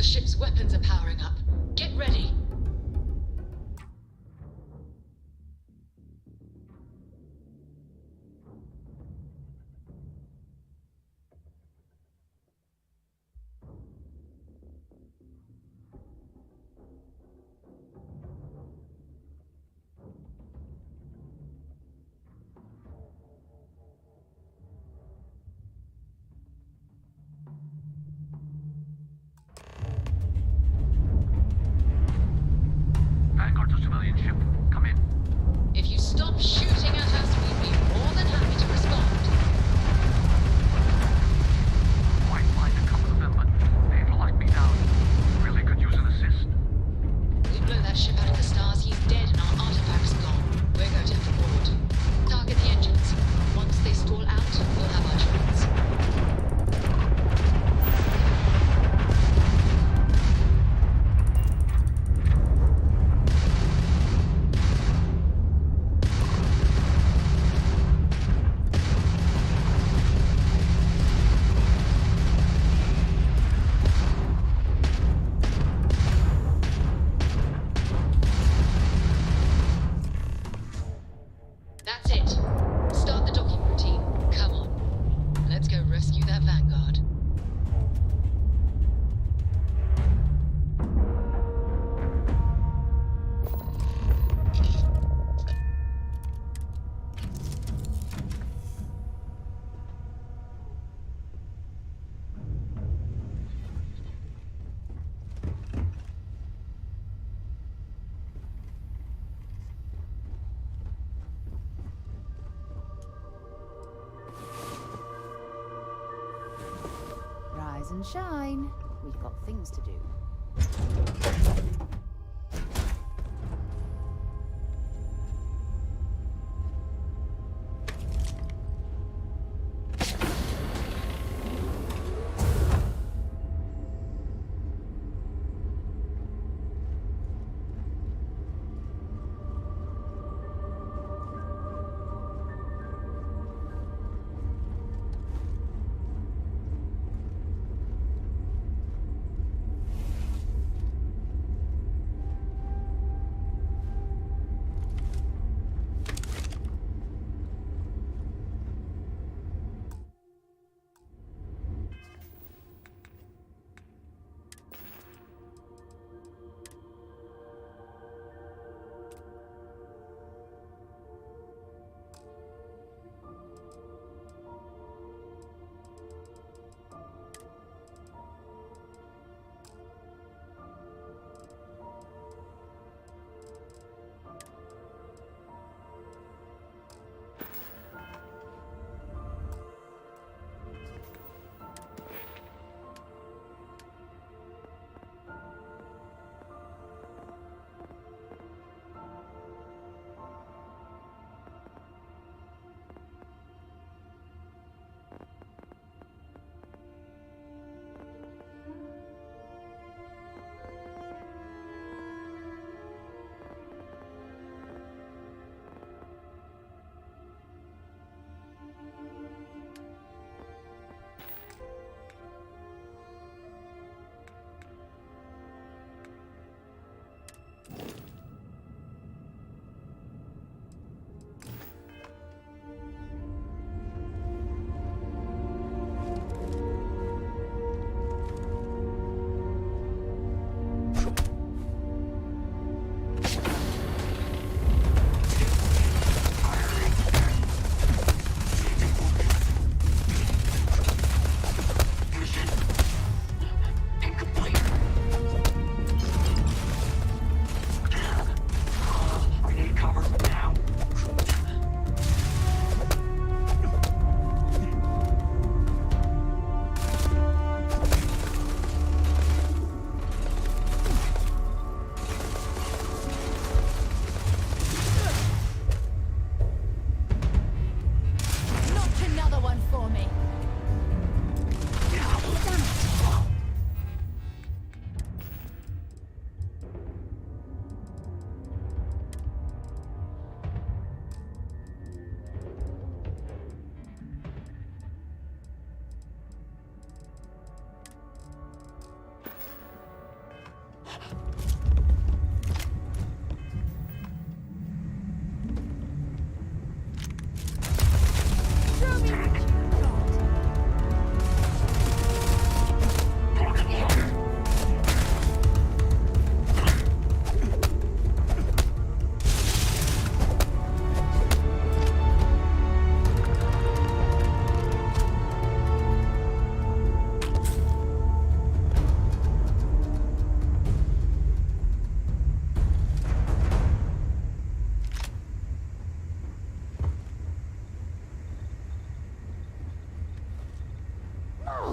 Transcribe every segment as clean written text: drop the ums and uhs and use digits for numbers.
The ship's weapons are powering up. Get ready. If you stop shooting at us, we'd be more than happy to respond. Quite mind a couple of them, but they've locked me down. Really could use an assist. We blow that ship out of the stars, he's dead and our artifact's gone. We're going to have to board. Target the engines. Once they stall out, we'll have our chance. That's it. Start the docking routine. Come on. Let's go rescue that Vanguard. Rise and shine. We've got things to do.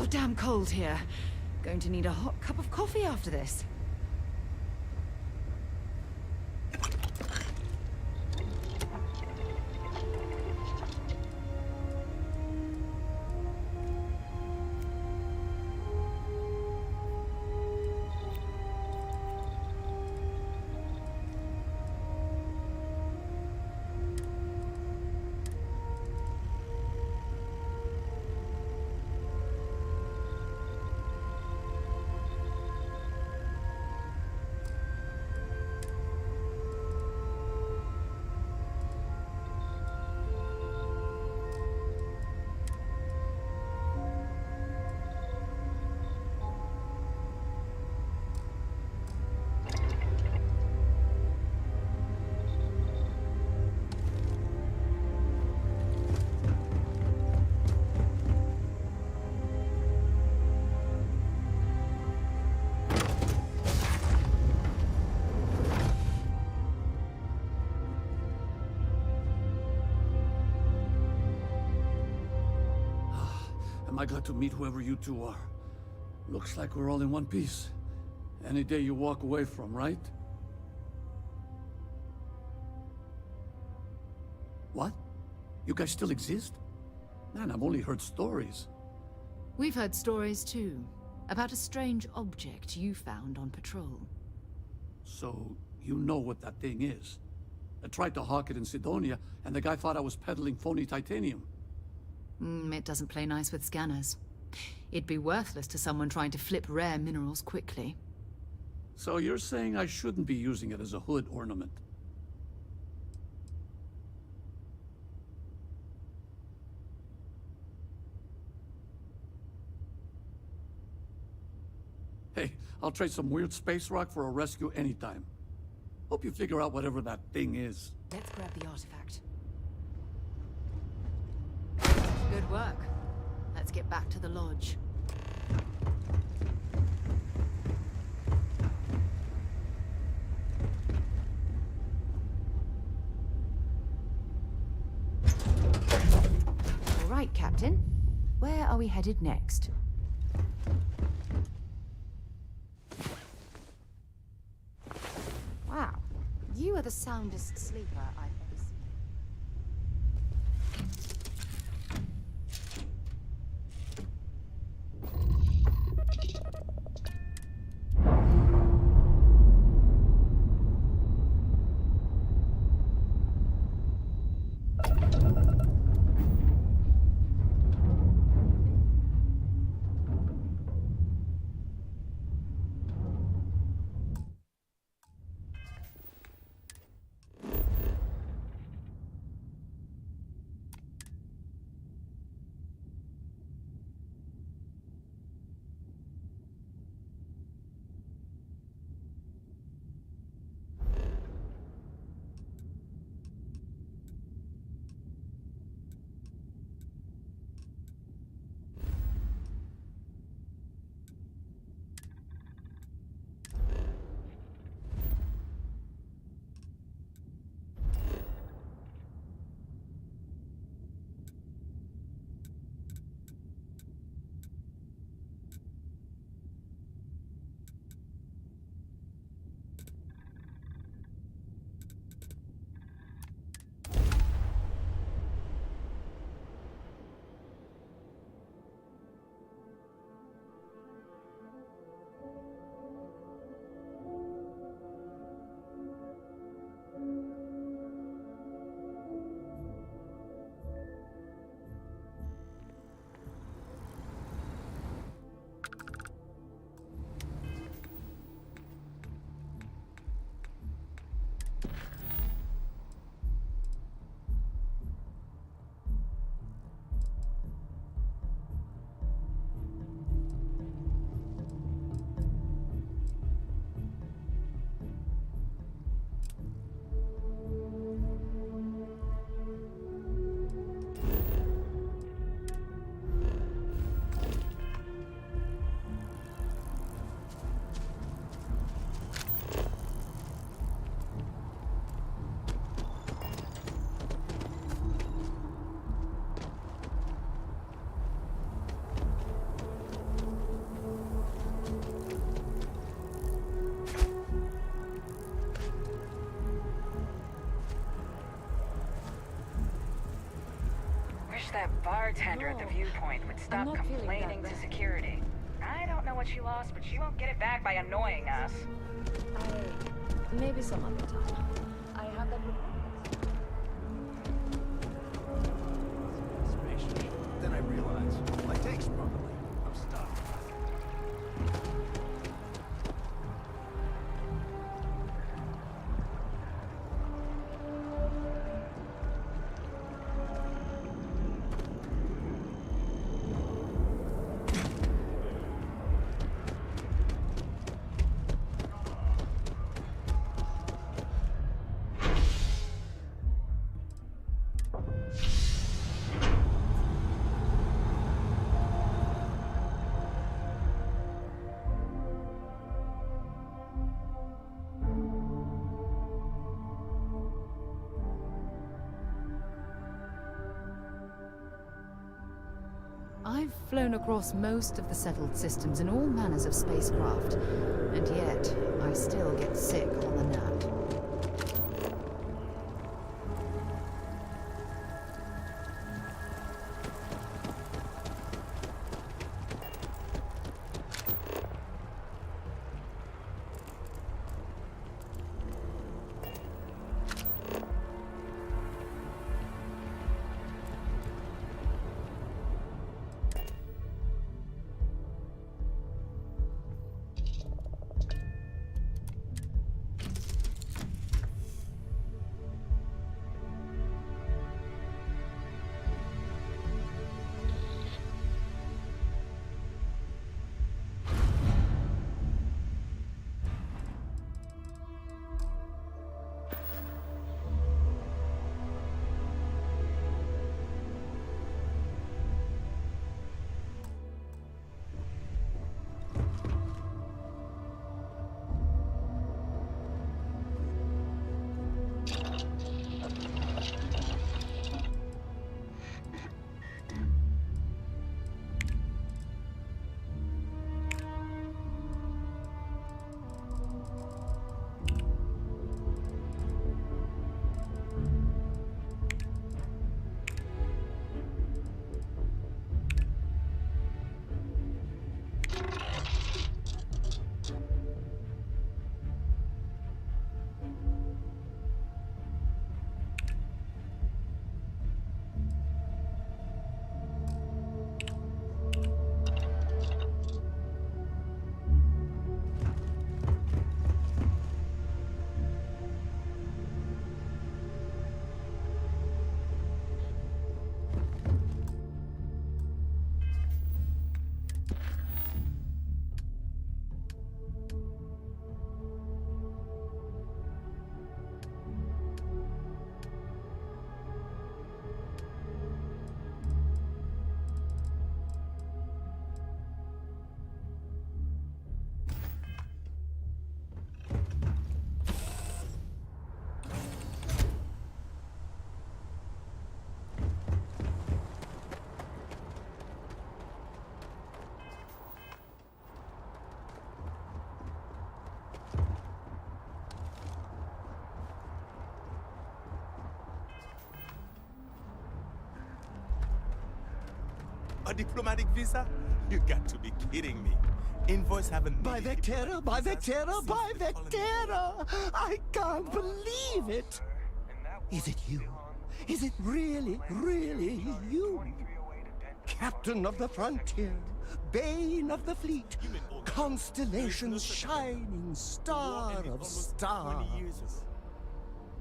goddamn cold here. Going to need a hot cup of coffee after this. Am I glad to meet whoever you two are. Looks like we're all in one piece. Any day you walk away from, right? What? You guys still exist? Man, I've only heard stories. We've heard stories too, about a strange object you found on patrol. So, you know what that thing is. I tried to hawk it in Sidonia, and the guy thought I was peddling phony titanium. It doesn't play nice with scanners. It'd be worthless to someone trying to flip rare minerals quickly. So you're saying I shouldn't be using it as a hood ornament? Hey, I'll trade some weird space rock for a rescue anytime. Hope you figure out whatever that thing is. Let's grab the artifact. Good work. Let's get back to the lodge. All right, Captain. Where are we headed next? Wow. You are the soundest sleeper I've ever seen. that bartender at the viewpoint would stop not feeling that complaining to bad. security. I don't know what she lost, but she won't get it back by annoying us. Maybe some other time. I have that report. Then I realize my take's probably. I'm stuck. I've flown across most of the settled systems in all manners of spacecraft, and yet I still get sick on the nap. A diplomatic visa? You got to be kidding me. Invoice haven't By needed Vectera, by diplomatic visas Vectera, since by the colony war. Vectera! I can't believe it! Is it you? Is it really, really you? Captain of the frontier, bane of the fleet, constellation's shining star Ended of almost stars. 20 years ago.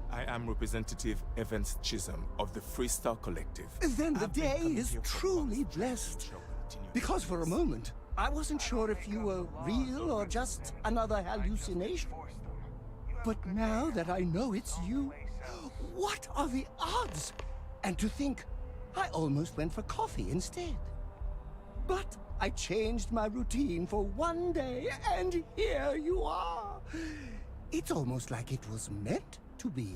I am Representative Evans Chisholm of the Freestar Collective. Then the I've been day coming is here for truly months. blessed. Shall continue Because for a this. moment, I wasn't sure if you were real or just another hallucination. But now that I know it's you, what are the odds? And to think, I almost went for coffee instead. But I changed my routine for one day, and here you are. It's almost like it was meant to be.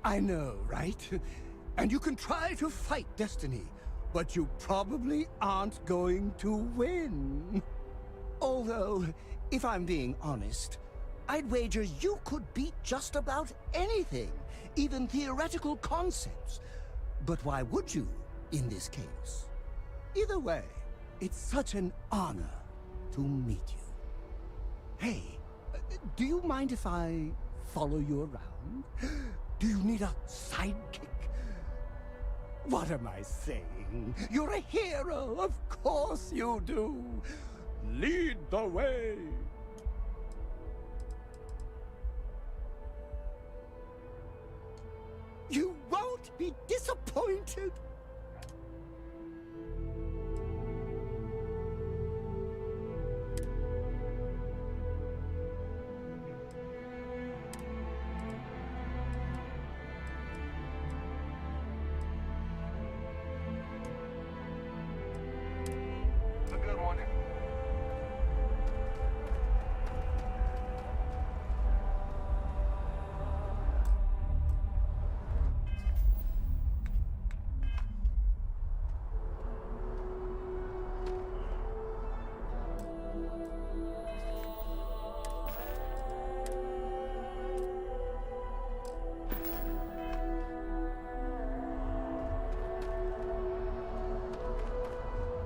I know, right? And you can try to fight destiny, but you probably aren't going to win. Although, If I'm being honest, I'd wager you could beat just about anything, even theoretical concepts. But why would you, in this case? Either way, it's such an honor to meet you. Hey, do you mind if I follow you around? Do you need a sidekick? What am I saying? You're a hero, of course you do. Lead the way. You won't be disappointed. A good one.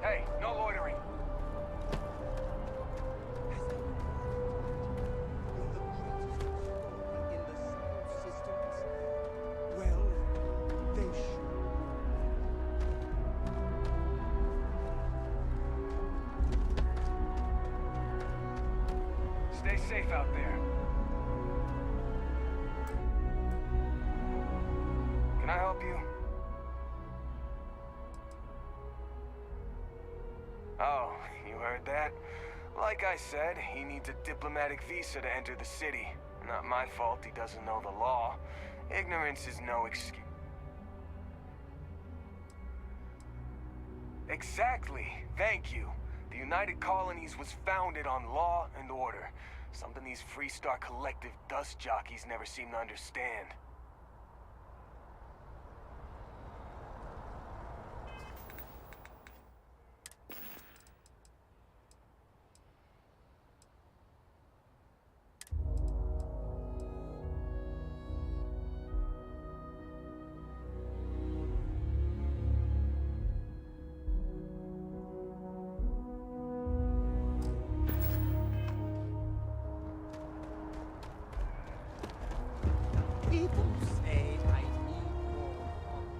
Hey, no loitering. Well, they should. Stay safe out there. Can I help you? Oh, you heard that? Like I said, he needs a diplomatic visa to enter the city. Not my fault he doesn't know the law. Ignorance is no excuse. Exactly. Thank you. The United Colonies was founded on law and order. Something these Freestar Collective dust jockeys never seem to understand. People say I need more honor.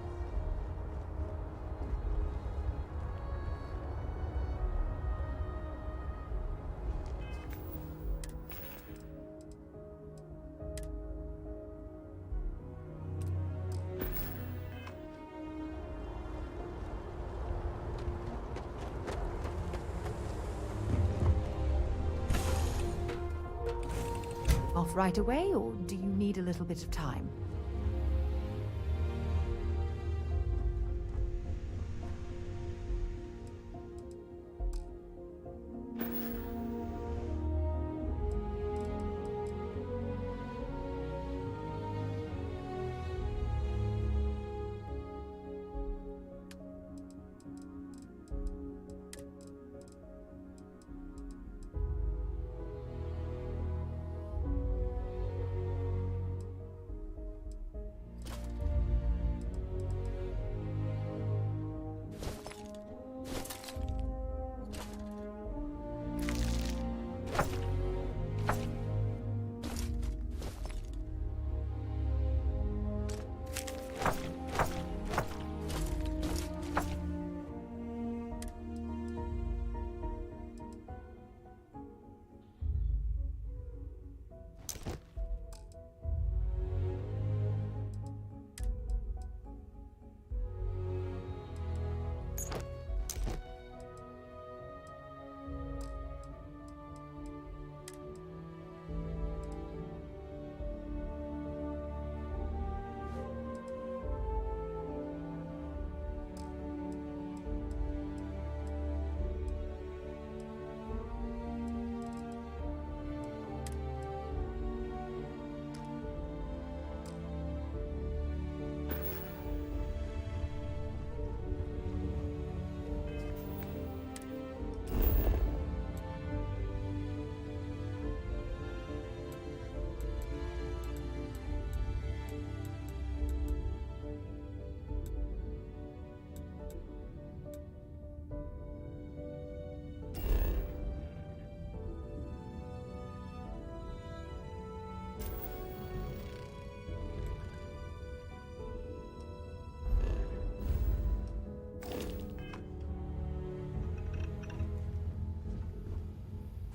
Off right away, or do you need a little bit of time?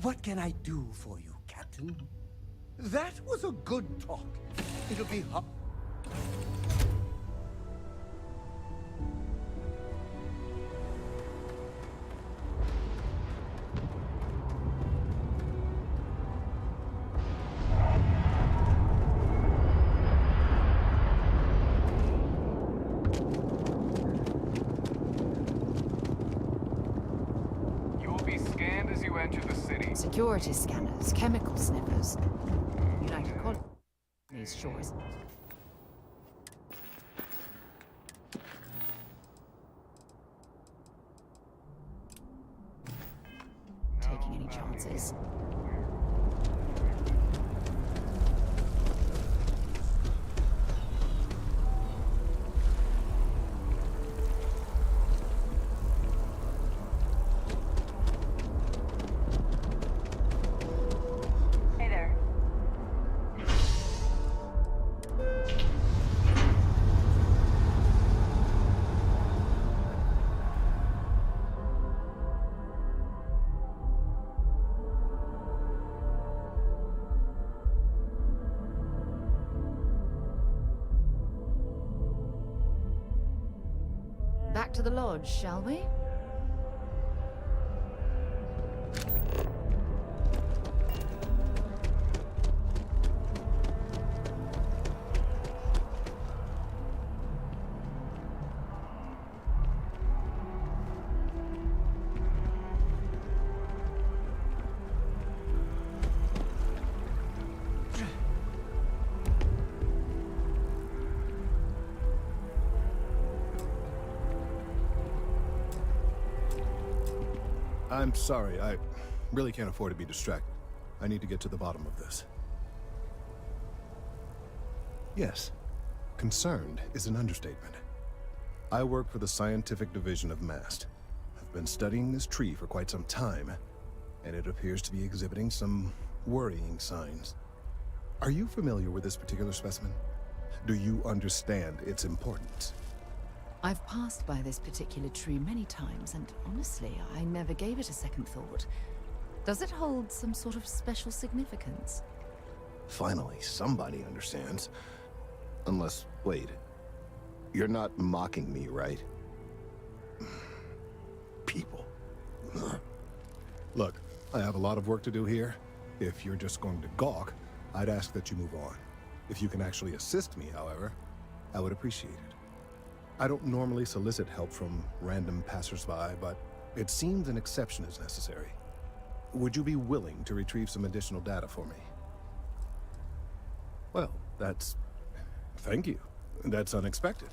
What can I do for you, Captain? That was a good talk. It'll be hot. Security scanners, chemical sniffers. United Colonies shores. Taking any chances. Back to the lodge, shall we? I'm sorry, I really can't afford to be distracted. I need to get to the bottom of this. Yes, concerned is an understatement. I work for the scientific division of MAST. I've been studying this tree for quite some time, and it appears to be exhibiting some worrying signs. Are you familiar with this particular specimen? Do you understand its importance? I've passed by this particular tree many times, and honestly, I never gave it a second thought. Does it hold some sort of special significance? Finally, somebody understands. Unless, wait. You're not mocking me, right? People. Look, I have a lot of work to do here. If you're just going to gawk, I'd ask that you move on. If you can actually assist me, however, I would appreciate it. I don't normally solicit help from random passersby, but it seems an exception is necessary. Would you be willing to retrieve some additional data for me? Well, thank you. That's unexpected.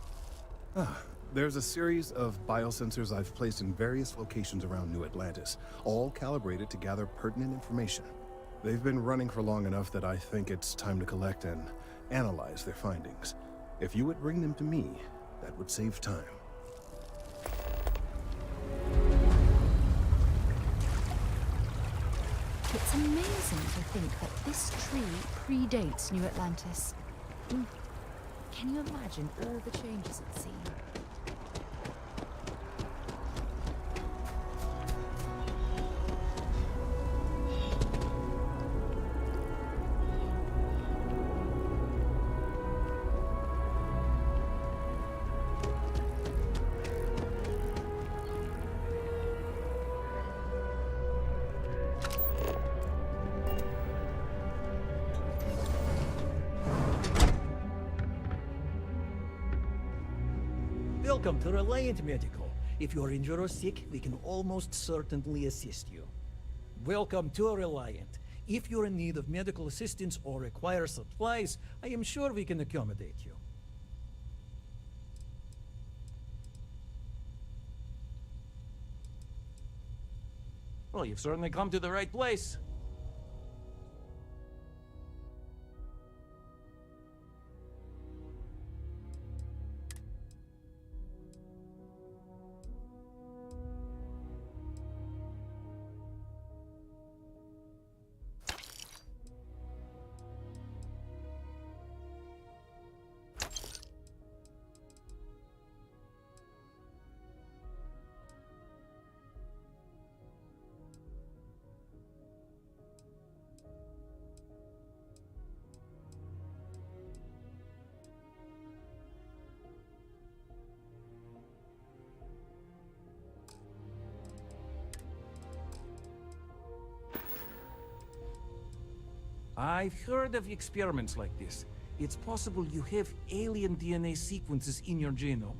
There's a series of biosensors I've placed in various locations around New Atlantis, all calibrated to gather pertinent information. They've been running for long enough that I think it's time to collect and analyze their findings. If you would bring them to me, that would save time. It's amazing to think that this tree predates New Atlantis. Can you imagine all the changes it's seen? Welcome to Reliant Medical. If you're injured or sick, we can almost certainly assist you. Welcome to Reliant. If you're in need of medical assistance or require supplies, I am sure we can accommodate you. Well, you've certainly come to the right place. I've heard of experiments like this. It's possible you have alien DNA sequences in your genome.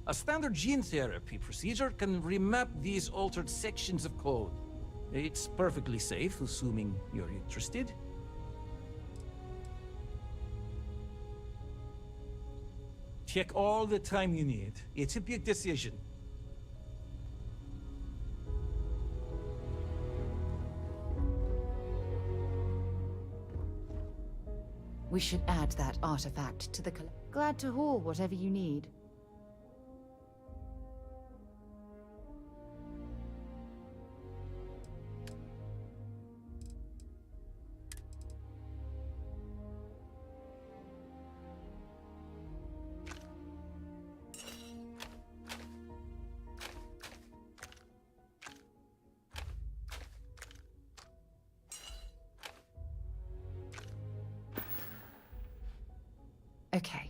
A standard gene therapy procedure can remap these altered sections of code. It's perfectly safe, assuming you're interested. Take all the time you need. It's a big decision. We should add that artifact to the Glad to haul whatever you need. Okay.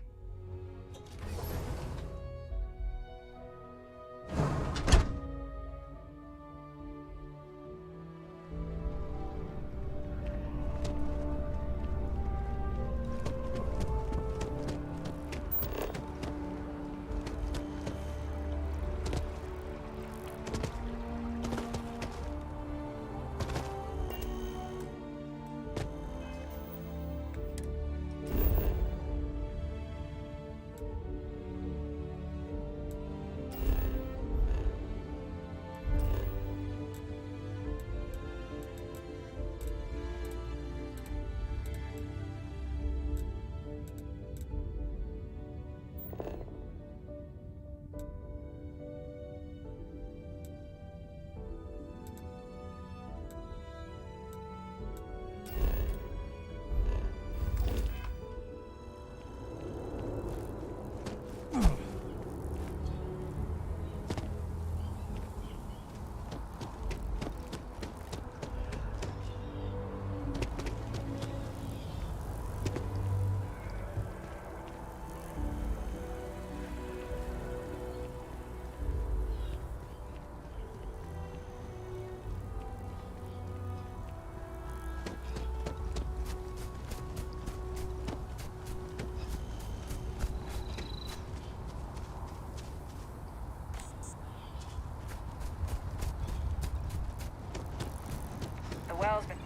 The well's been...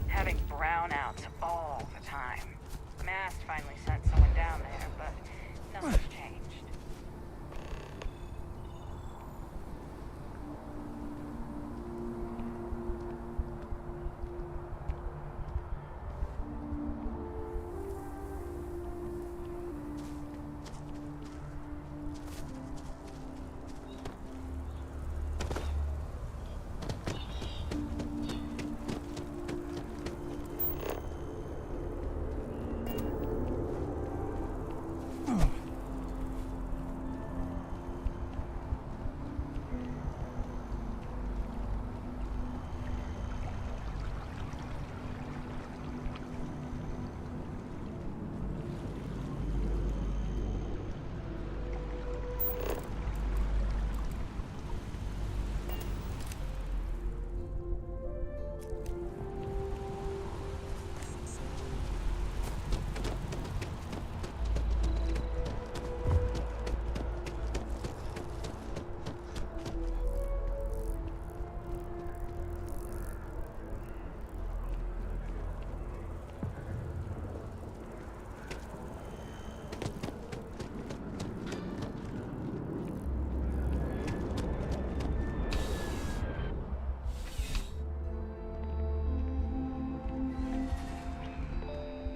having brownouts all the time. Mast finally sent someone down there, but nothing's changed.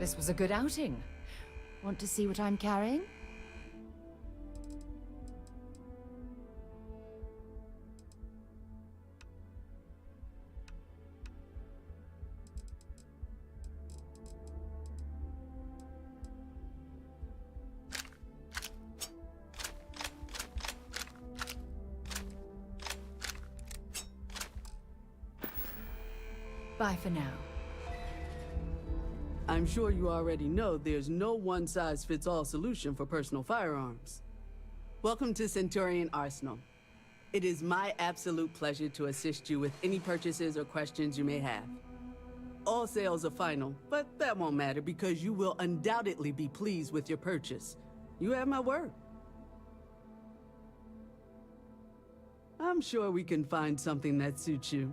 This was a good outing. Want to see what I'm carrying? Bye for now. I'm sure you already know there's no one-size-fits-all solution for personal firearms. Welcome to Centurion Arsenal. It is my absolute pleasure to assist you with any purchases or questions you may have. All sales are final, but that won't matter because you will undoubtedly be pleased with your purchase. You have my word. I'm sure we can find something that suits you.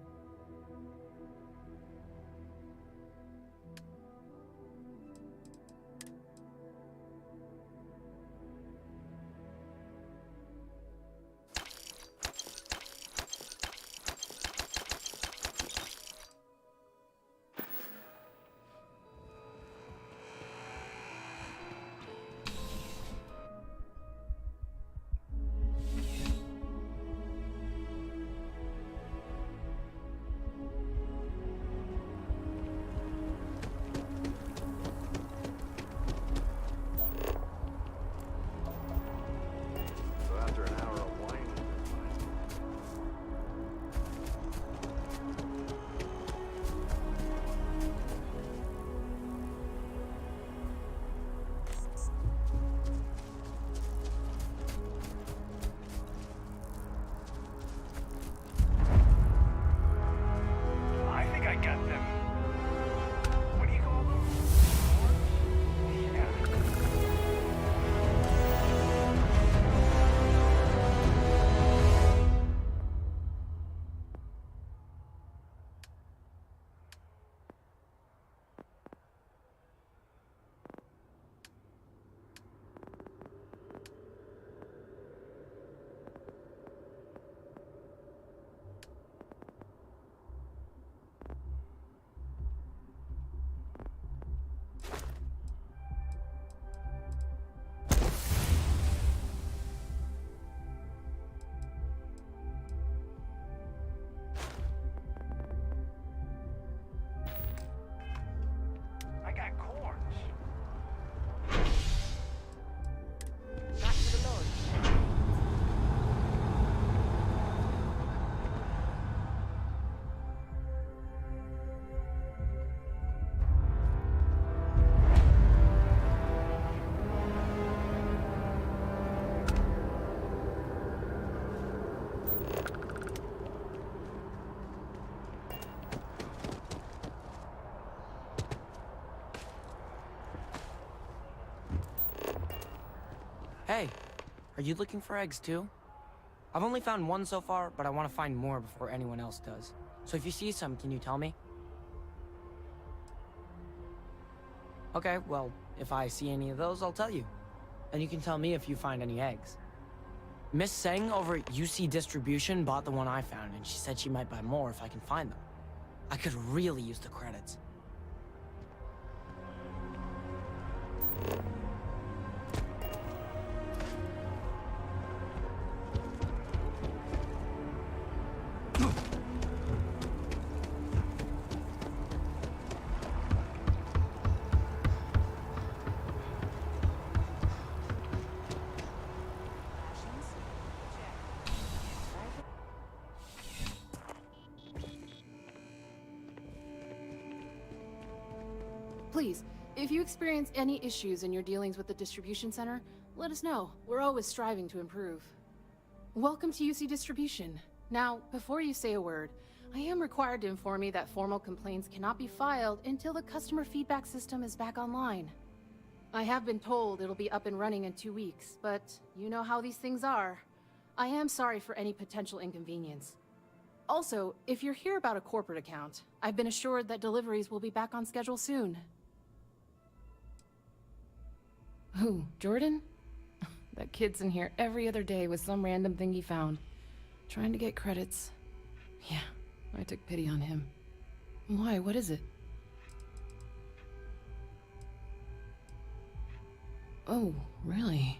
I think I got them. What do you call them? Yeah. I got corns. Back to the lodge. Hey, are you looking for eggs too? I've only found one so far, but I want to find more before anyone else does. So if you see some, can you tell me? Okay, well, if I see any of those, I'll tell you. And you can tell me if you find any eggs. Miss Seng over at UC Distribution bought the one I found, and she said she might buy more if I can find them. I could really use the credits. Please, if you experience any issues in your dealings with the distribution center, let us know. We're always striving to improve. Welcome to UC Distribution. Now, before you say a word, I am required to inform you that formal complaints cannot be filed until the customer feedback system is back online. I have been told it'll be up and running in 2 weeks, but you know how these things are. I am sorry for any potential inconvenience. Also, if you're here about a corporate account, I've been assured that deliveries will be back on schedule soon. Who, Jordan? That kid's in here every other day with some random thing he found. Trying to get credits. Yeah, I took pity on him. Why, what is it? Oh, really?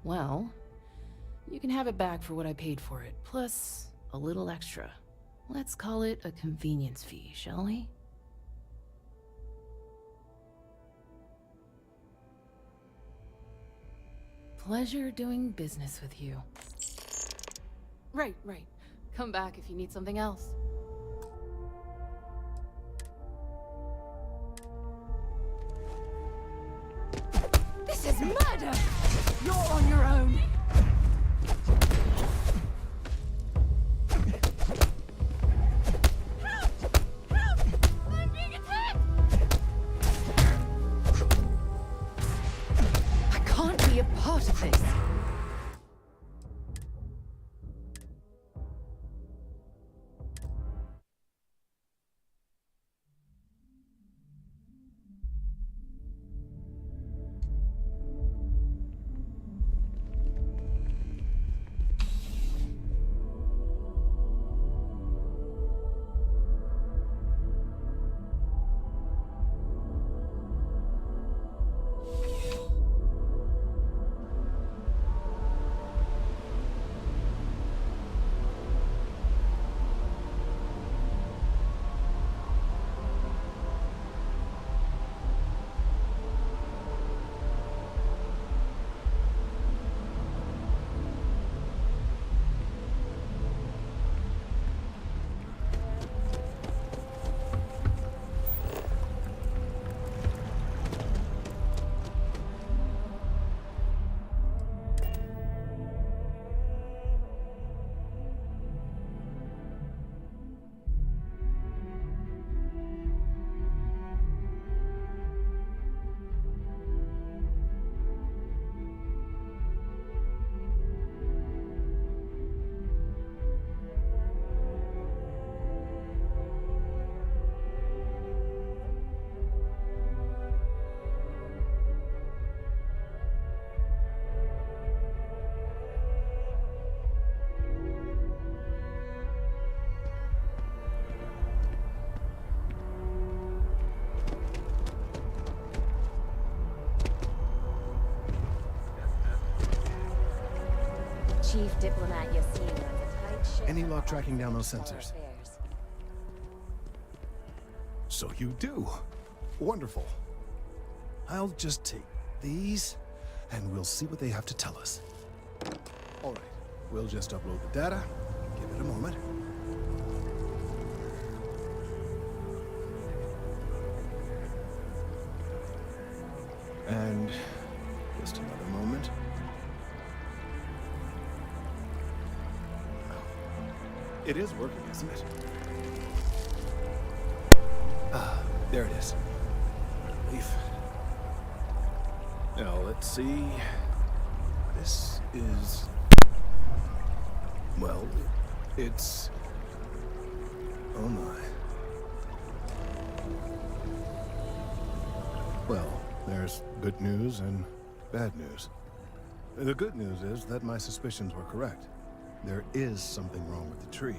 Well, you can have it back for what I paid for it, plus a little extra. Let's call it a convenience fee, shall we? Pleasure doing business with you. Right. Come back if you need something else. chief diplomat Yassine runs a tight ship. Any luck tracking down those sensors? So you do. Wonderful. I'll just take these, and we'll see what they have to tell us. All right, we'll just upload the data. Give it a moment. And just another moment. It is working, isn't it? Ah, there it is. Relief. Now, let's see. This is... Well, it's... Oh my. Well, there's good news and bad news. The good news is that my suspicions were correct. There is something wrong with the tree.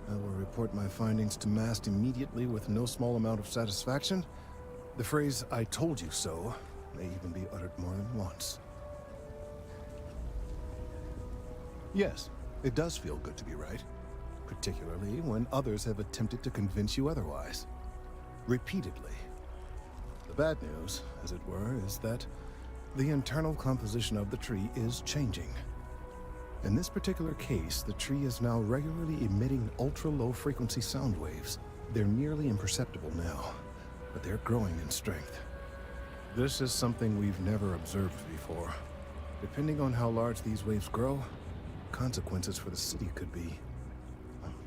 I will report my findings to Mast immediately with no small amount of satisfaction. The phrase, "I told you so," may even be uttered more than once. Yes, it does feel good to be right, particularly when others have attempted to convince you otherwise. Repeatedly. The bad news, as it were, is that the internal composition of the tree is changing. In this particular case, the tree is now regularly emitting ultra-low frequency sound waves. They're nearly imperceptible now, but they're growing in strength. This is something we've never observed before. Depending on how large these waves grow, consequences for the city could be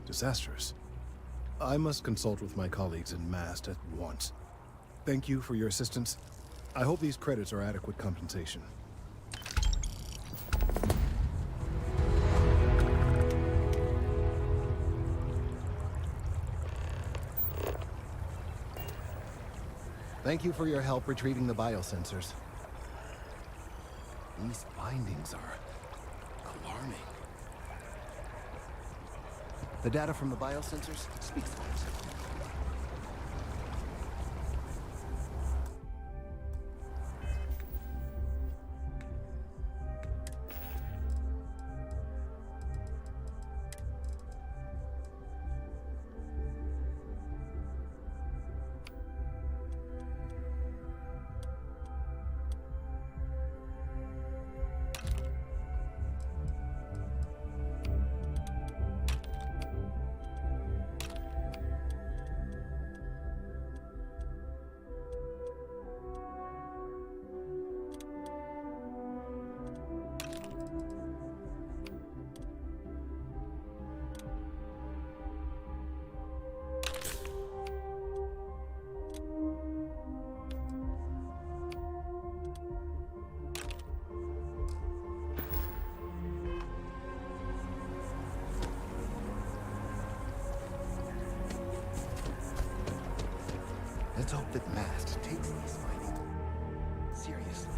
disastrous. I must consult with my colleagues in Mast at once. Thank you for your assistance. I hope these credits are adequate compensation. Thank you for your help retrieving the biosensors. These findings are alarming. The data from the biosensors speaks for itself. Let's hope that Mast takes these findings seriously.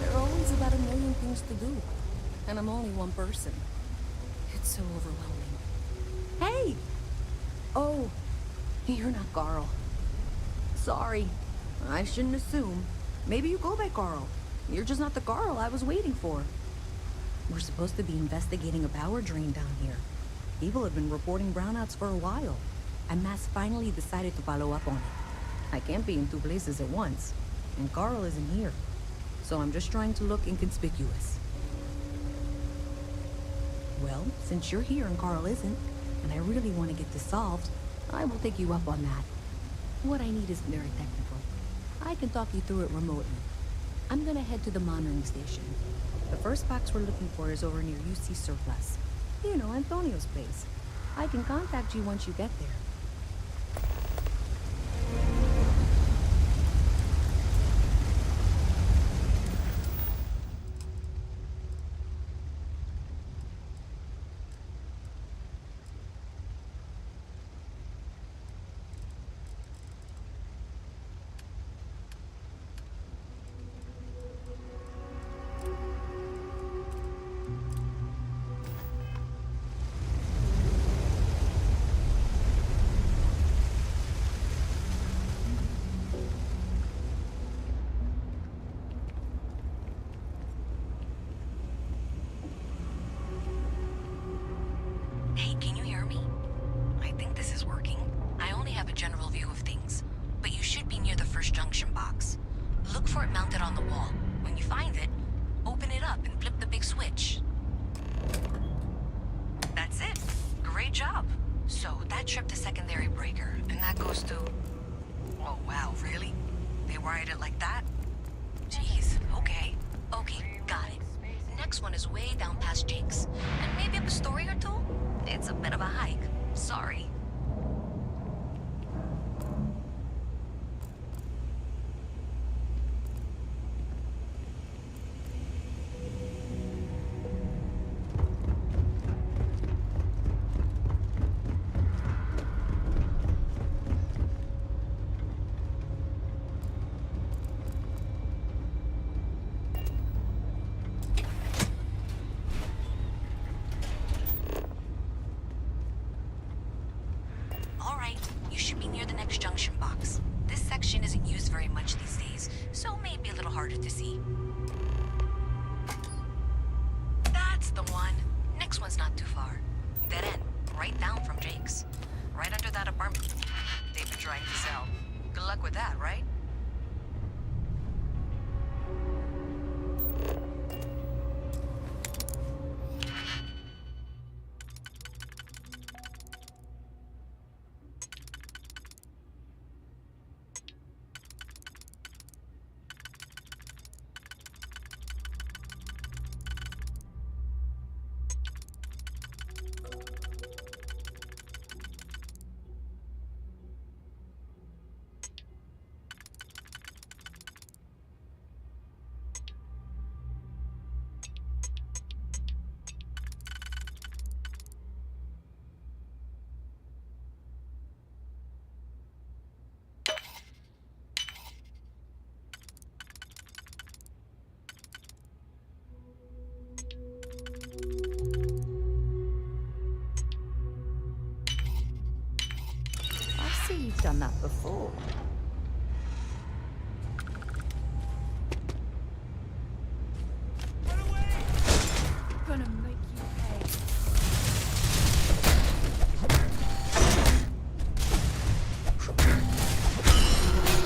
There are always about a million things to do. and I'm only one person. It's so overwhelming. Hey! Oh, you're not Carl. Sorry. I shouldn't assume. Maybe you go by Carl. You're just not the Carl I was waiting for. We're supposed to be investigating a power drain down here. People have been reporting brownouts for a while, and Mass finally decided to follow up on it. I can't be in two places at once, and Carl isn't here, so I'm just trying to look inconspicuous. Well, since you're here and Carl isn't, and I really want to get this solved, I will take you up on that. What I need isn't very technical. I can talk you through it remotely. I'm gonna head to the monitoring station. The first box we're looking for is over near UC Surplus. You know, Antonio's place. I can contact you once you get there. Hey, can you hear me? I think this is working. I only have a general view of things, but you should be near the first junction box. Look for it mounted on the wall. When you find it, open it up and flip the big switch. That's it. Great job. So that tripped the secondary breaker, and that goes to... Oh, wow, really? They wired it like that? Jeez, okay. Okay, got it. Next one is way down past Jake's, and maybe up a story or two? It's a bit of a hike. Sorry. You should be near the next junction box. This section isn't used very much these days, so maybe a little harder to see. That's the one. Next one's not too far. Dead end, right down from Jake's. Right under that apartment they've been trying to sell. Good luck with that, right? You've done that before. Run away! Gonna make you pay.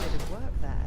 Bit of work there.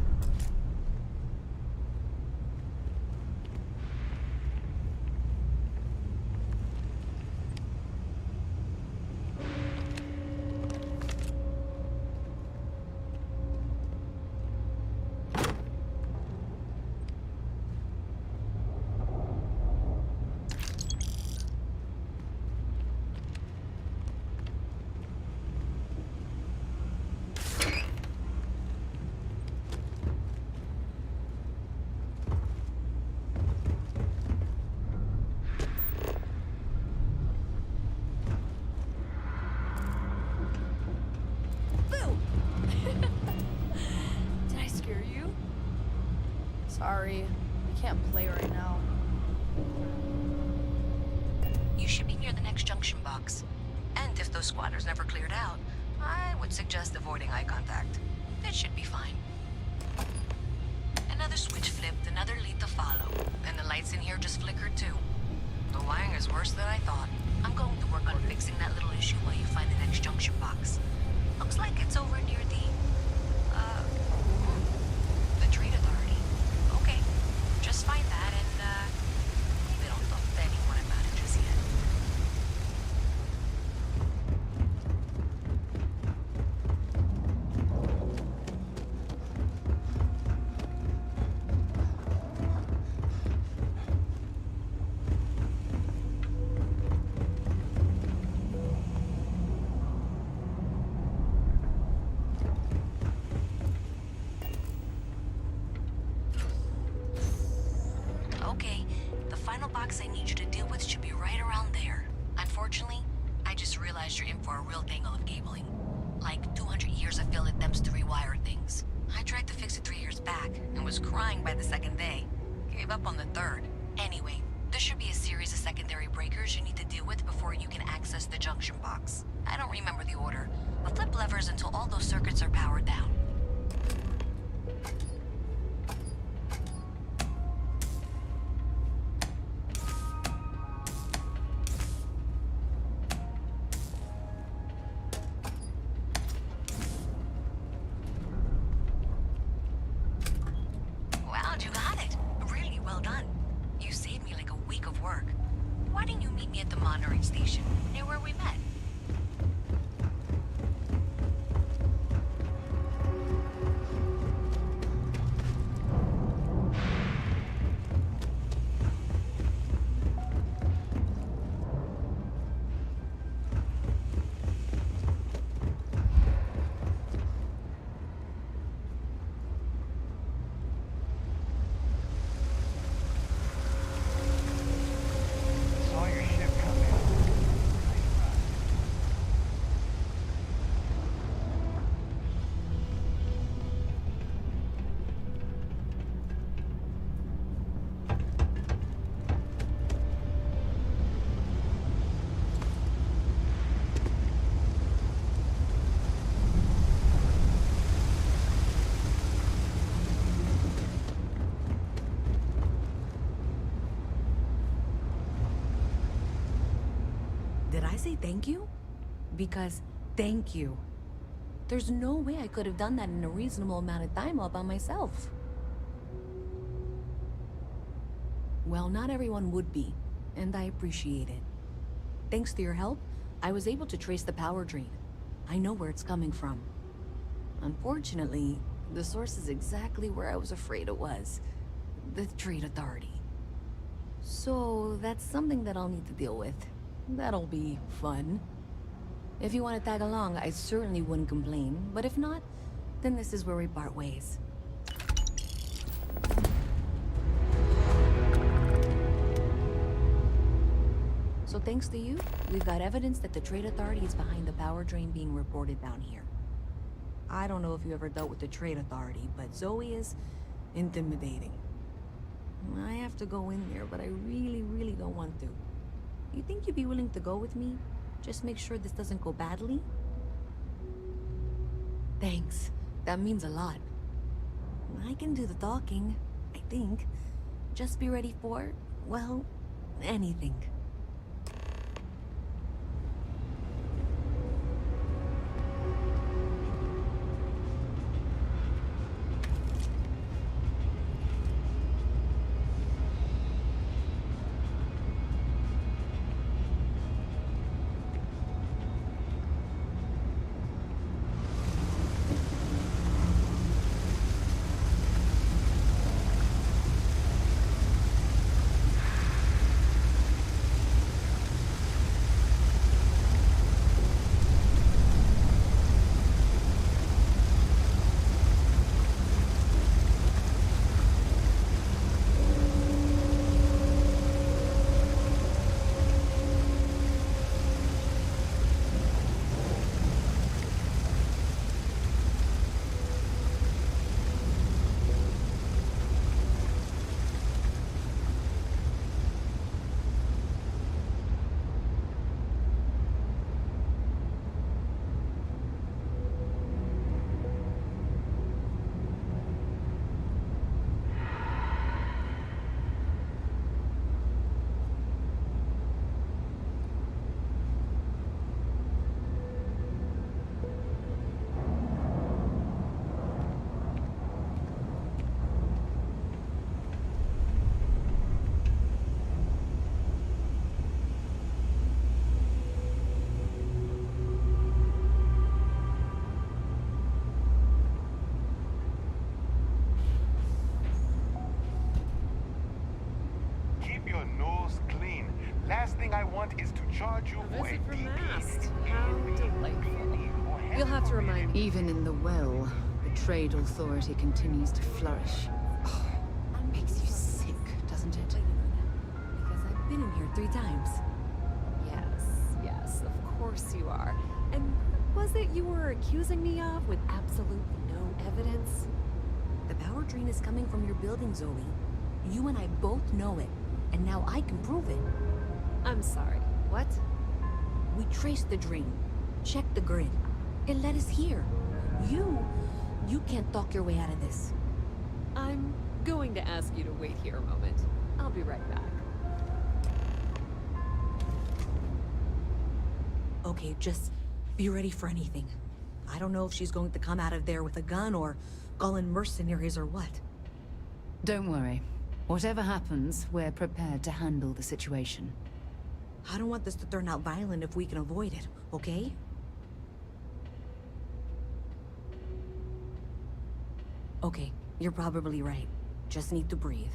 Sorry, I can't play right now. You should be near the next junction box. And if those squatters never cleared out, I would suggest avoiding eye contact. It should be fine. Another switch flipped, another lead to follow, and the lights in here just flickered too. The wiring is worse than I thought. I'm going to work on fixing that little issue while you find the next junction box. Looks like it's over near the Trade Authority. Okay, just find that and, maybe don't talk to anyone about it just yet. Okay, the final box I need you to deal with should be right around there. Unfortunately, I just realized you're in for a real tangle of cabling. Like 200 years of field attempts to rewire things. I tried to fix it 3 years back and was crying by the second day. Gave up on the third. Anyway, there should be a series of secondary breakers you need to deal with before you can access the junction box. I don't remember the order, but flip levers until all those circuits are powered down. Wow, you got it. Really well done. You saved me like a week of work. Why didn't you meet me at the monitoring station, near where we met? Saw your ship come in. Did I say thank you? Because thank you. There's no way I could have done that in a reasonable amount of time all by myself. Well, not everyone would be, and I appreciate it. Thanks to your help, I was able to trace the power drain. I know where it's coming from. Unfortunately, the source is exactly where I was afraid it was. The Trade Authority. So, that's something that I'll need to deal with. That'll be fun. If you want to tag along, I certainly wouldn't complain. But if not, then this is where we part ways. So thanks to you, we've got evidence that the Trade Authority is behind the power drain being reported down here. I don't know if you ever dealt with the Trade Authority, but Zoe is intimidating. I have to go in there, but I really don't want to. You think you'd be willing to go with me? Just make sure this doesn't go badly? Thanks. That means a lot. I can do the talking, I think. Just be ready for, well, anything. charge you A way visit from deep. Mast. How delightful. You'll have to remind me. Even in the well, the trade authority continues to flourish. Oh, it makes you sick, doesn't it? Because I've been in here 3 times. Yes, of course you are. And what was it you were accusing me of with absolutely no evidence? The power drain is coming from your building, Zoe. You and I both know it, and now I can prove it. I'm sorry, what? We traced the drain, checked the grid. It led us here. You can't talk your way out of this. I'm going to ask you to wait here a moment. I'll be right back. Okay, just be ready for anything. I don't know if she's going to come out of there with a gun or call in mercenaries or what. Don't worry. Whatever happens, we're prepared to handle the situation. I don't want this to turn out violent if we can avoid it, okay? Okay, you're probably right. Just need to breathe.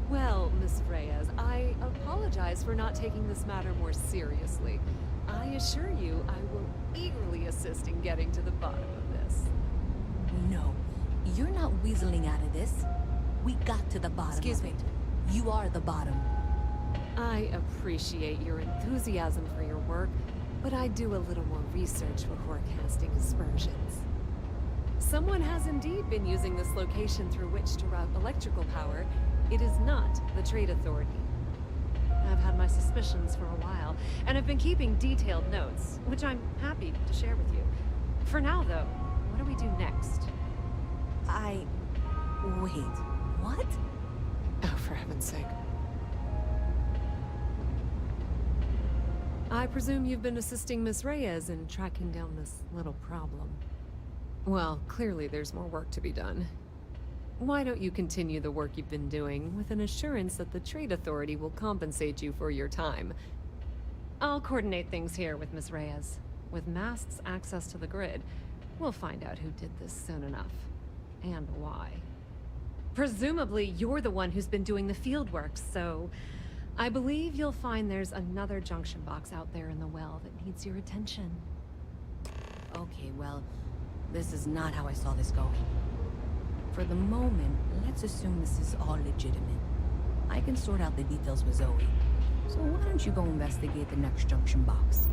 Well, Miss Reyes, I apologize for not taking this matter more seriously. I assure you I will eagerly assist in getting to the bottom of this. No, you're not weaseling out of this. We got to the bottom Excuse of me. it. You are the bottom. I appreciate your enthusiasm for your work, but I do a little more research before casting aspersions. Someone has indeed been using this location through which to route electrical power. It is not the Trade Authority. I've had my suspicions for a while, and have been keeping detailed notes, which I'm happy to share with you. For now, though, what do we do next? Wait, what? Oh, for heaven's sake. I presume you've been assisting Miss Reyes in tracking down this little problem. Well, clearly there's more work to be done. Why don't you continue the work you've been doing with an assurance that the Trade Authority will compensate you for your time? I'll coordinate things here with Miss Reyes. With Mast's access to the grid, we'll find out who did this soon enough. And why. Presumably, you're the one who's been doing the field work, so I believe you'll find there's another junction box out there in the well that needs your attention. Okay, well, this is not how I saw this going. For the moment, let's assume this is all legitimate. I can sort out the details with Zoe. So why don't you go investigate the next junction box?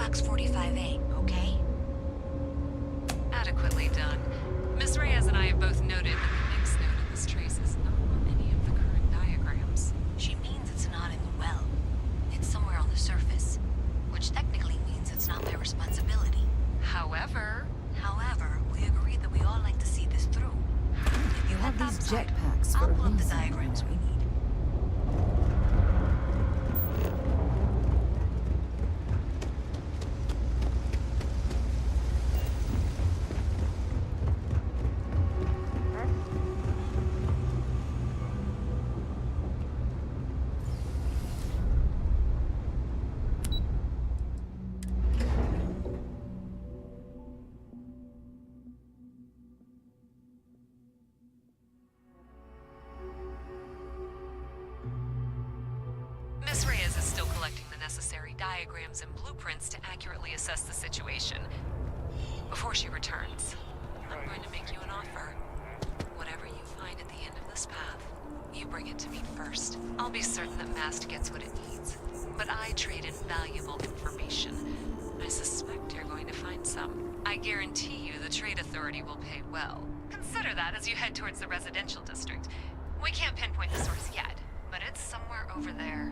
Box 45A, okay? Adequately done. Miss Reyes and I have both noted that the next node in this trace is not on any of the current diagrams. She means it's not in the well. It's somewhere on the surface. Which technically means it's not their responsibility. However, we agreed that we all like to see this through. If you have head these topside, jetpacks for I'll a pull up the reason, diagrams we need. Miss Reyes is still collecting the necessary diagrams and blueprints to accurately assess the situation. Before she returns, I'm going to make you an offer. Whatever you find at the end of this path, you bring it to me first. I'll be certain that Mast gets what it needs, but I trade in valuable information. I suspect you're going to find some. I guarantee you the Trade Authority will pay well. Consider that as you head towards the residential district. We can't pinpoint the source yet, but it's somewhere over there.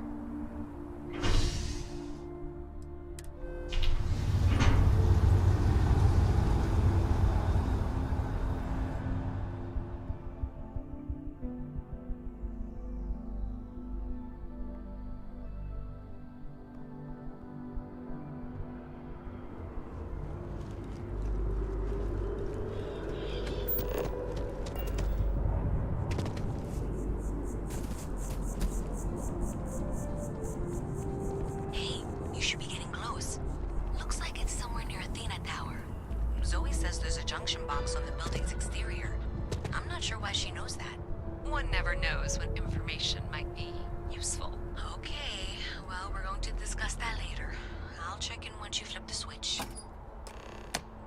Hey, you should be getting close. Looks like it's somewhere near Athena Tower. Zoe says there's a junction box on the building's exterior. I'm not sure why she knows that. One never knows when information might be useful. Okay, well, we're going to discuss that later. I'll check in once you flip the switch.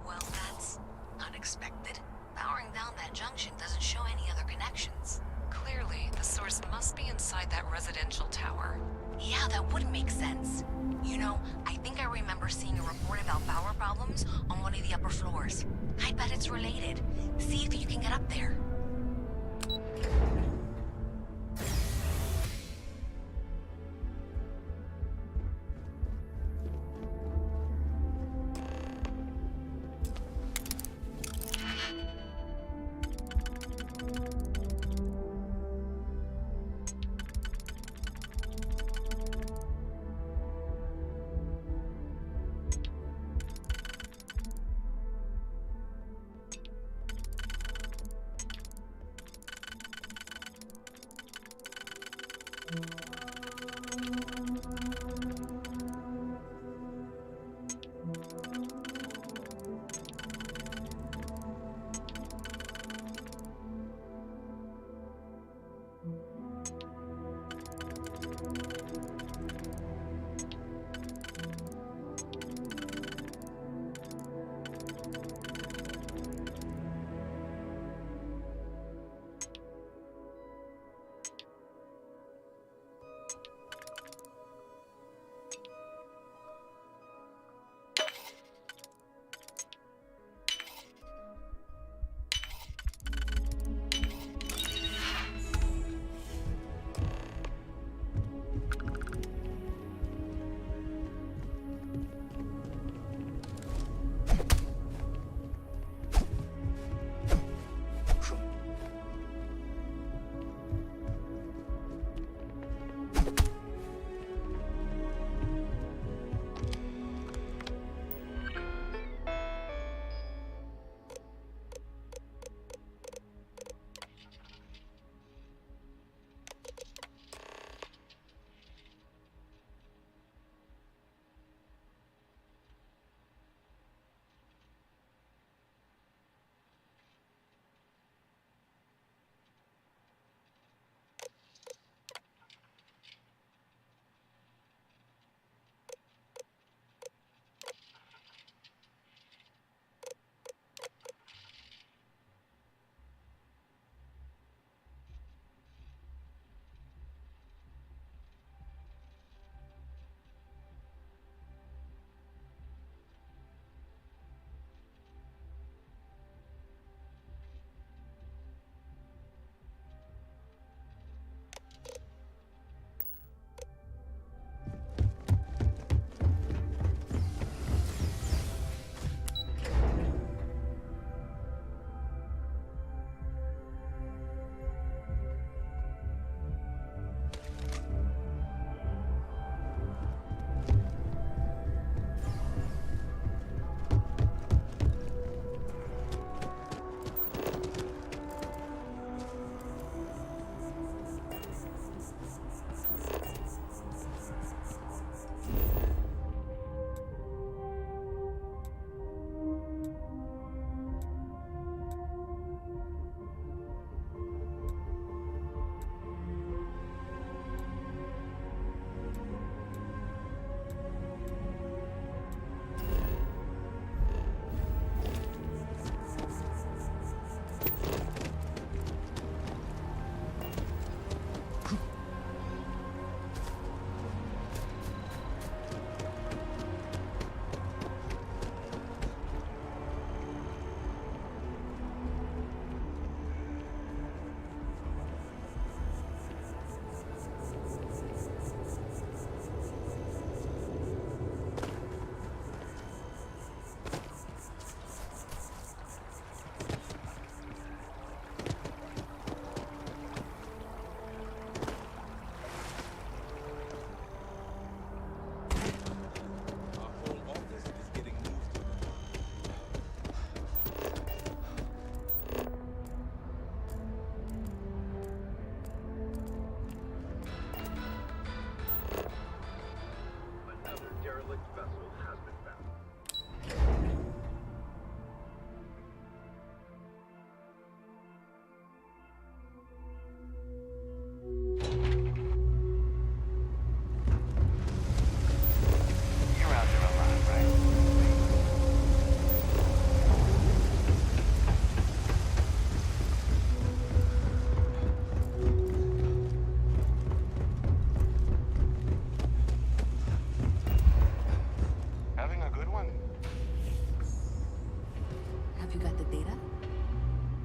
Well, that's unexpected. Powering down that junction doesn't show any other connections. Clearly, the source must be inside that residential tower. Yeah, that would make sense. You know, I think I remember seeing a report about power problems on one of the upper floors. I bet it's related. See if you can get up there.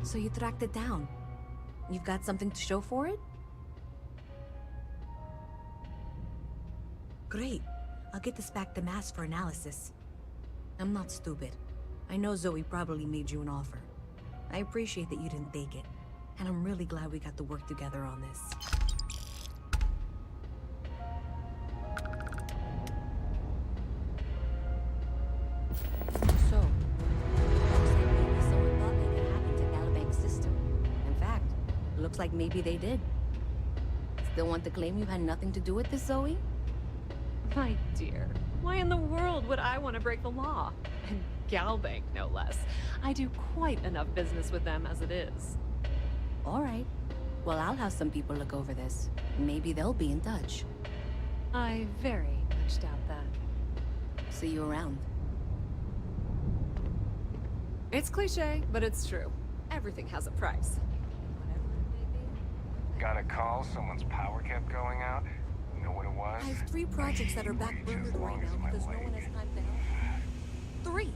So you tracked it down. You've got something to show for it? Great. I'll get this back to Mass for analysis. I'm not stupid. I know Zoe probably made you an offer. I appreciate that you didn't take it. And I'm really glad we got to work together on this. So, looks like maybe someone thought they could hack into Galabank's system. In fact, looks like maybe they did. Still want to claim you had nothing to do with this, Zoe? My dear, why in the world would I want to break the law? And Galbank, no less. I do quite enough business with them as it is. All right. Well, I'll have some people look over this. Maybe they'll be in touch. I very much doubt that. See you around. It's cliche, but it's true. Everything has a price. Got a call? Someone's power kept going out? You know what it was? I have 3 projects that are backburnered right now because no one has time to help. 3!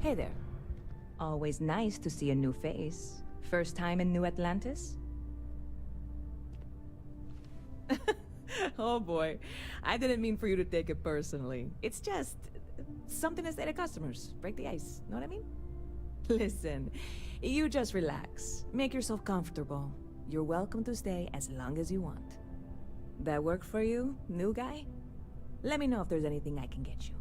Hey there. Always nice to see a new face. First time in New Atlantis? Oh boy. I didn't mean for you to take it personally. It's just something to say to customers. Break the ice. Know what I mean? Listen, you just relax. Make yourself comfortable. You're welcome to stay as long as you want. That work for you, new guy? Let me know if there's anything I can get you.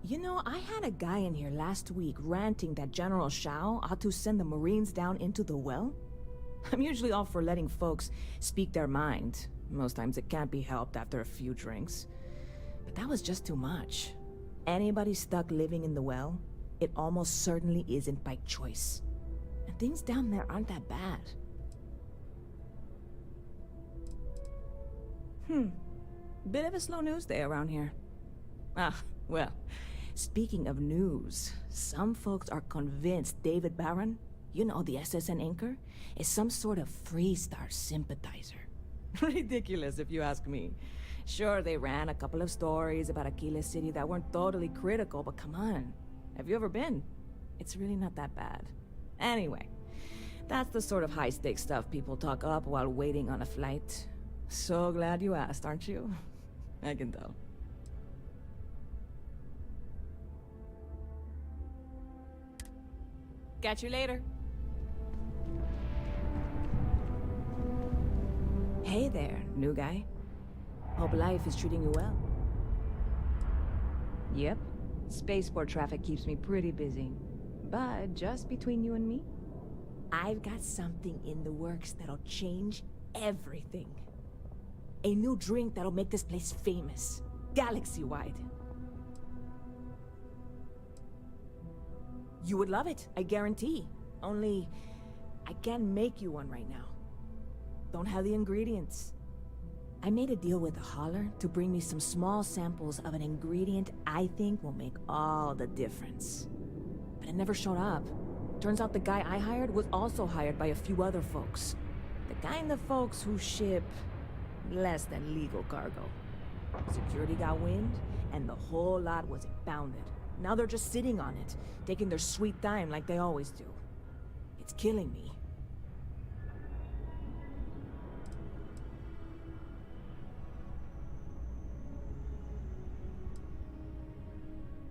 You know, I had a guy in here last week ranting that General Shao ought to send the Marines down into the well. I'm usually all for letting folks speak their mind. Most times it can't be helped after a few drinks. But that was just too much. Anybody stuck living in the well, it almost certainly isn't by choice. And things down there aren't that bad. Bit of a slow news day around here. Ah, well, speaking of news, some folks are convinced David Barron, you know, the SSN anchor, is some sort of Freestar sympathizer. Ridiculous, if you ask me. Sure, they ran a couple of stories about Aquila City that weren't totally critical, but come on. Have you ever been? It's really not that bad. Anyway, that's the sort of high-stakes stuff people talk up while waiting on a flight. So glad you asked, aren't you? I can tell. Catch you later. Hey there, new guy. Hope life is treating you well. Yep. Spaceport traffic keeps me pretty busy. But just between you and me, I've got something in the works that'll change everything. A new drink that'll make this place famous. Galaxy-wide. You would love it, I guarantee. Only, I can't make you one right now. Don't have the ingredients. I made a deal with the hauler to bring me some small samples of an ingredient I think will make all the difference. But it never showed up. Turns out the guy I hired was also hired by a few other folks. The kind of folks who ship less than legal cargo. Security got wind, and the whole lot was impounded. Now they're just sitting on it, taking their sweet time like they always do. It's killing me.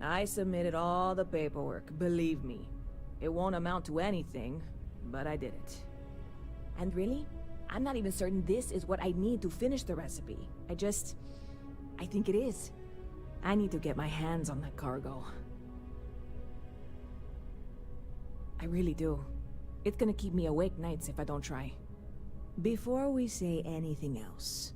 I submitted all the paperwork, believe me. It won't amount to anything, but I did it. And really, I'm not even certain this is what I need to finish the recipe. I think it is. I need to get my hands on that cargo. I really do. It's gonna keep me awake nights if I don't try. Before we say anything else,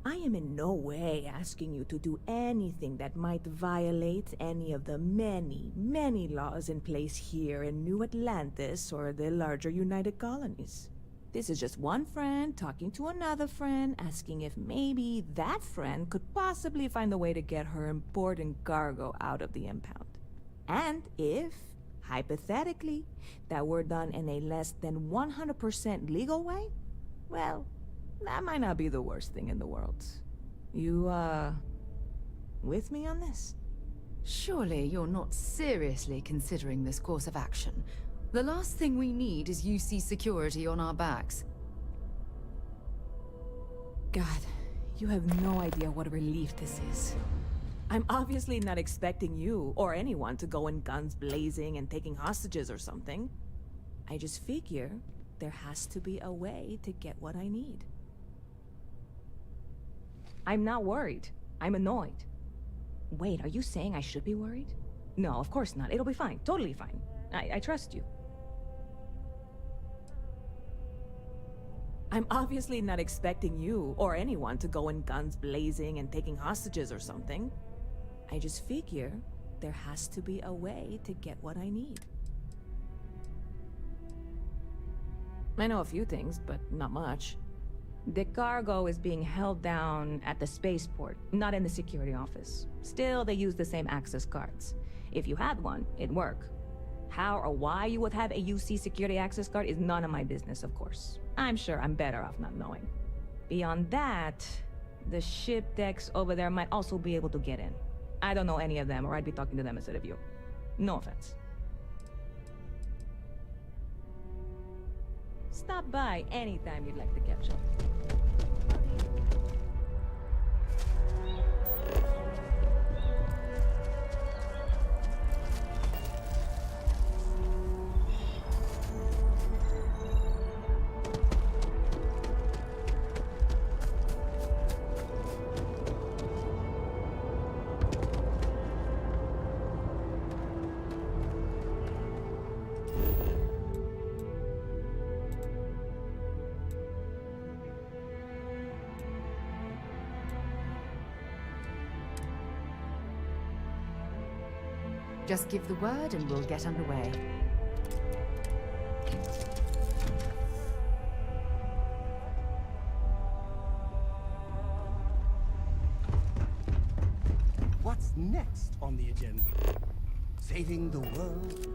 I am in no way asking you to do anything that might violate any of the many, many laws in place here in New Atlantis or the larger United Colonies. This is just one friend talking to another friend, asking if maybe that friend could possibly find a way to get her important cargo out of the impound. And if, hypothetically, that were done in a less than 100% legal way, well, that might not be the worst thing in the world. You, with me on this? Surely you're not seriously considering this course of action. The last thing we need is UC security on our backs. God, you have no idea what a relief this is. I'm obviously not expecting you or anyone to go in guns blazing and taking hostages or something. I just figure there has to be a way to get what I need. I'm not worried. I'm annoyed. Wait, are you saying I should be worried? No, of course not. It'll be fine. Totally fine. I trust you. I'm obviously not expecting you or anyone to go in guns blazing and taking hostages or something. I just figure there has to be a way to get what I need. I know a few things, but not much. The cargo is being held down at the spaceport, not in the security office. Still, they use the same access cards. If you had one, it'd work. How or why you would have a UC security access card is none of my business, of course. I'm sure I'm better off not knowing. Beyond that, the ship decks over there might also be able to get in. I don't know any of them, or I'd be talking to them instead of you. No offense. Stop by anytime you'd like to catch up. Just give the word and we'll get underway. What's next on the agenda? Saving the world?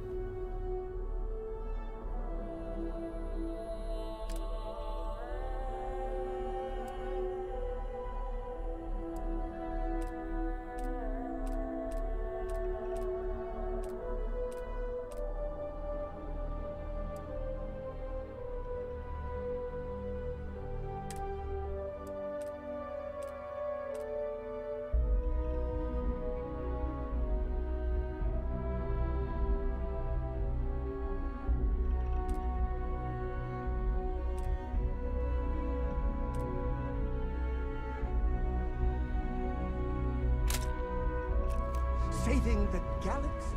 Saving the galaxy.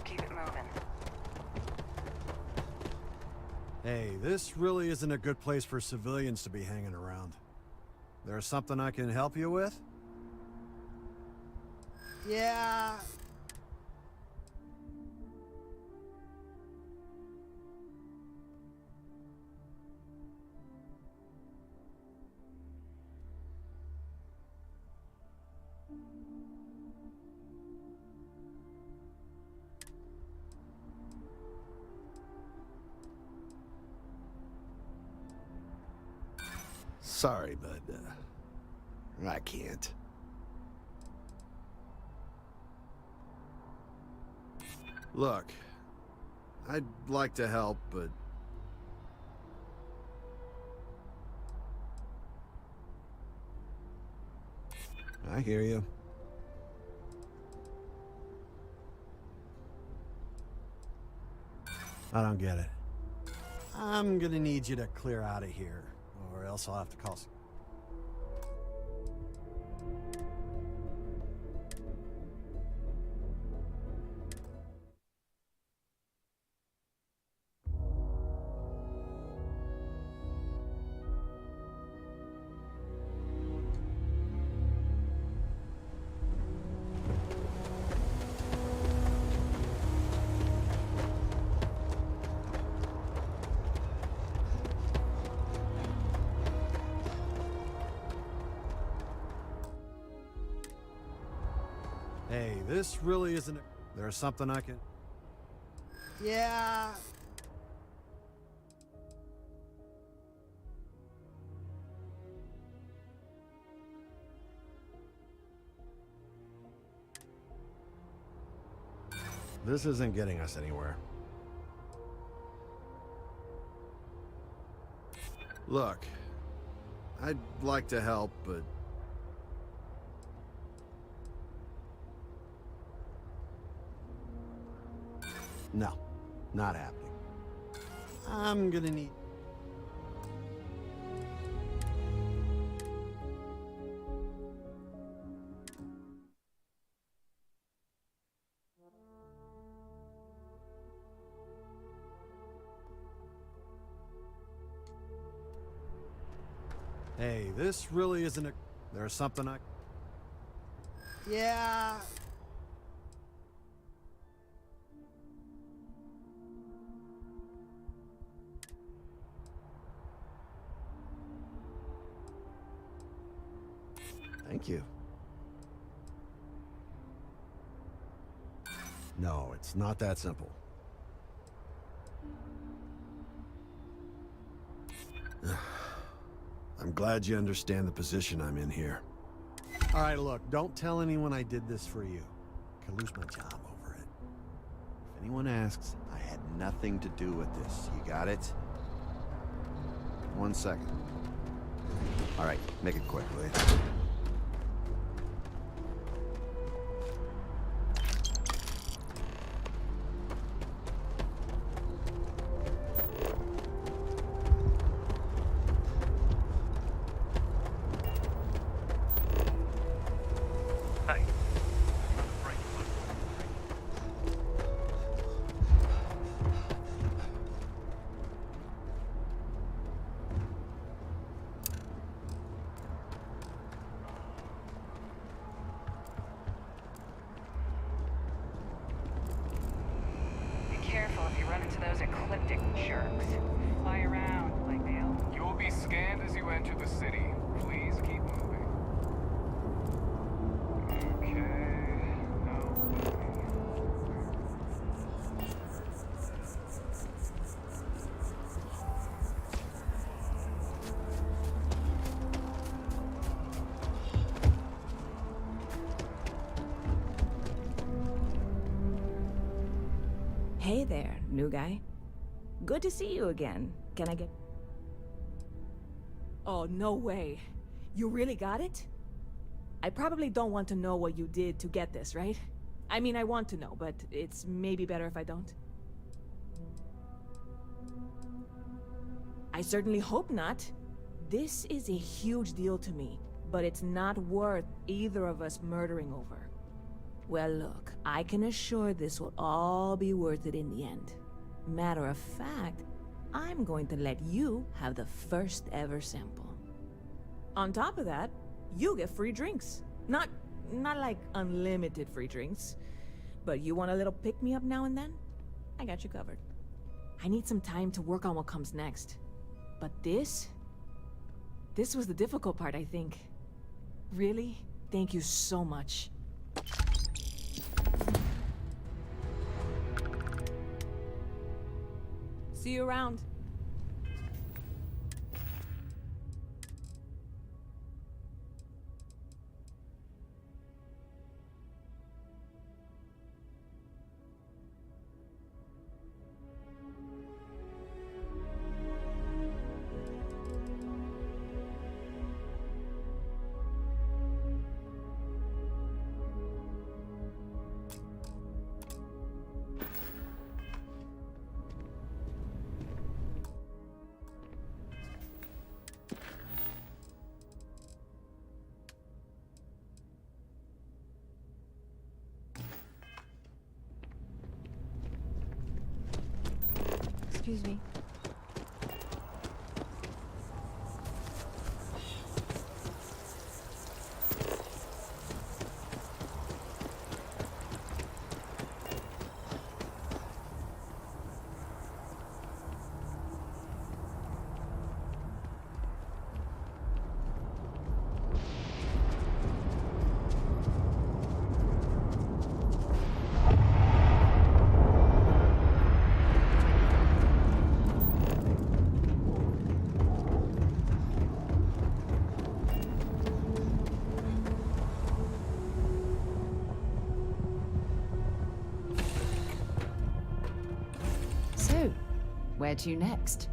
Keep it moving. Hey, this really isn't a good place for civilians to be hanging around. There's something I can help you with? Yeah. Sorry, but I can't. Look, I'd like to help, but I hear you. I don't get it. I'm gonna need you to clear out of here, or else I'll have to call. Hey, this really isn't a... There's something I can... Yeah. This isn't getting us anywhere. Look, I'd like to help, but no, not happening. I'm gonna need... Hey, this really isn't a... There's something I... Yeah. thank you. No, it's not that simple. I'm glad you understand the position I'm in here. All right, look, don't tell anyone I did this for you. I could lose my job over it. If anyone asks, I had nothing to do with this. You got it? 1 second. All right, make it quick, will you? Careful if you run into those ecliptic jerks. Fly around like they'll... You will be scanned as you enter the city. Please keep moving. Okay. No moving. Hey there, new guy. Good to see you again. Can I get... Oh, no way. You really got it? I probably don't want to know what you did to get this, right? I mean, I want to know, but it's maybe better if I don't. I certainly hope not. This is a huge deal to me, but it's not worth either of us murdering over. Well, look, I can assure this will all be worth it in the end. Matter of fact, I'm going to let you have the first ever sample. On top of that, you get free drinks. Not like unlimited free drinks, but you want a little pick-me-up now and then? I got you covered. I need some time to work on what comes next. But this was the difficult part, I think. Really, thank you so much. See you around. Excuse me. So, where to next?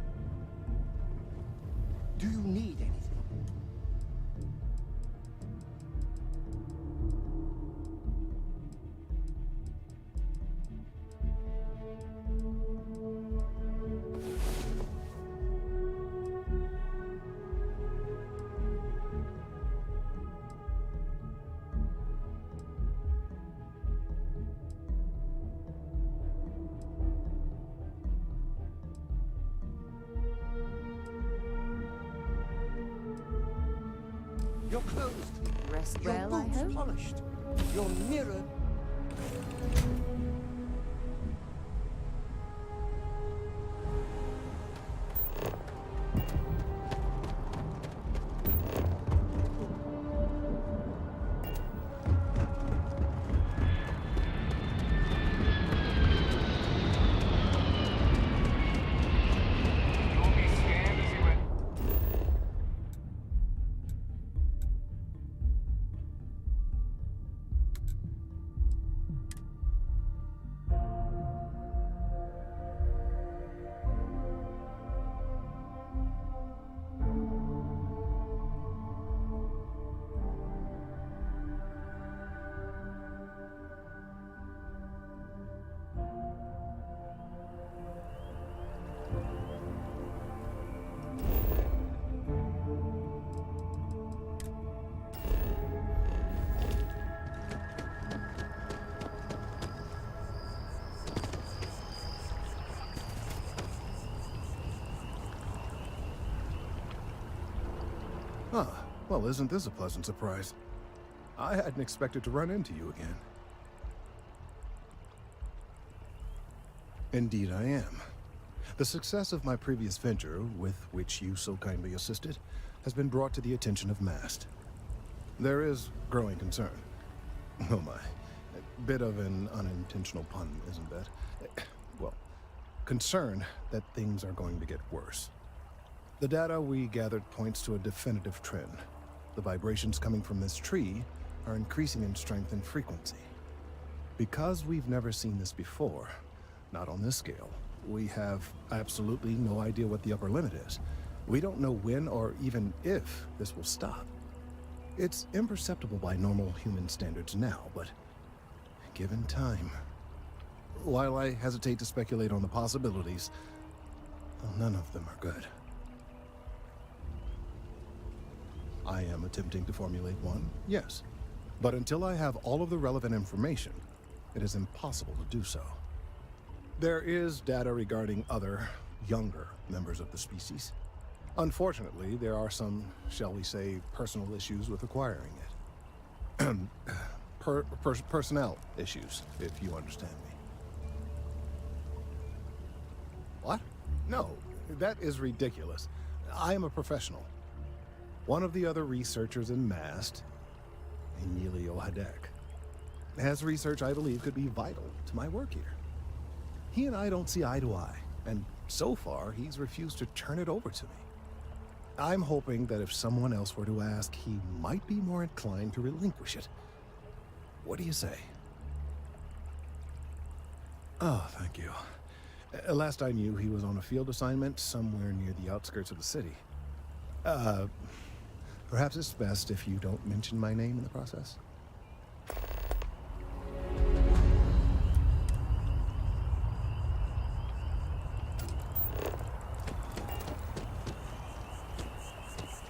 Do you need anything? Your clothes. Rest Your well, I boots hope? polished. Your mirror. Ah, well, isn't this a pleasant surprise? I hadn't expected to run into you again. Indeed I am. The success of my previous venture, with which you so kindly assisted, has been brought to the attention of Mast. There is growing concern. Oh my. A bit of an unintentional pun, isn't that? Well, concern that things are going to get worse. The data we gathered points to a definitive trend. The vibrations coming from this tree are increasing in strength and frequency. Because we've never seen this before, Not on this scale. We have absolutely no idea what the upper limit is. We don't know when or even if this will stop. It's imperceptible by normal human standards now, but given time... While I hesitate to speculate on the possibilities, none of them are good. I am attempting to formulate one, yes. But until I have all of the relevant information, it is impossible to do so. There is data regarding other, younger members of the species. Unfortunately, there are some, shall we say, personal issues with acquiring it. Personnel issues, if you understand me. What? No, that is ridiculous. I am a professional. One of the other researchers in MAST, Emilio Hadek, has research I believe could be vital to my work here. He and I don't see eye to eye, and so far he's refused to turn it over to me. I'm hoping that if someone else were to ask, he might be more inclined to relinquish it. What do you say? Oh, thank you. Last I knew, he was on a field assignment somewhere near the outskirts of the city. Perhaps it's best if you don't mention my name in the process.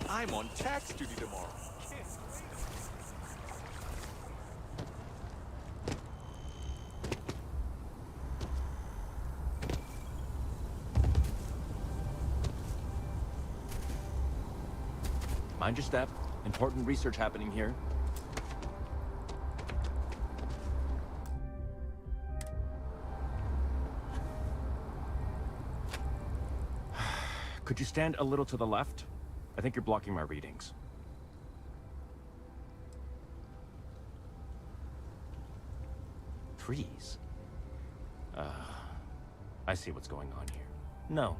I'm on tax duty tomorrow. Mind your step. Important research happening here. Could you stand a little to the left? I think you're blocking my readings. Trees? I see what's going on here.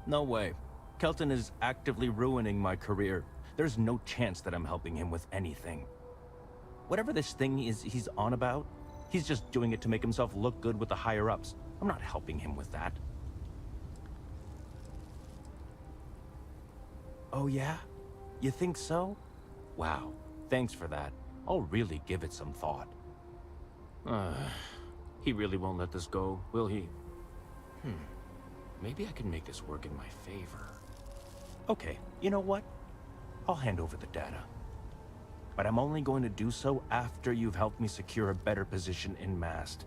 No way. Kelton is actively ruining my career. There's no chance that I'm helping him with anything. Whatever this thing is he's on about, he's just doing it to make himself look good with the higher-ups. I'm not helping him with that. Oh yeah? You think so? Wow, thanks for that. I'll really give it some thought. He really won't let this go, will he? Maybe I can make this work in my favor. Okay, you know what? I'll hand over the data. But I'm only going to do so after you've helped me secure a better position in MAST.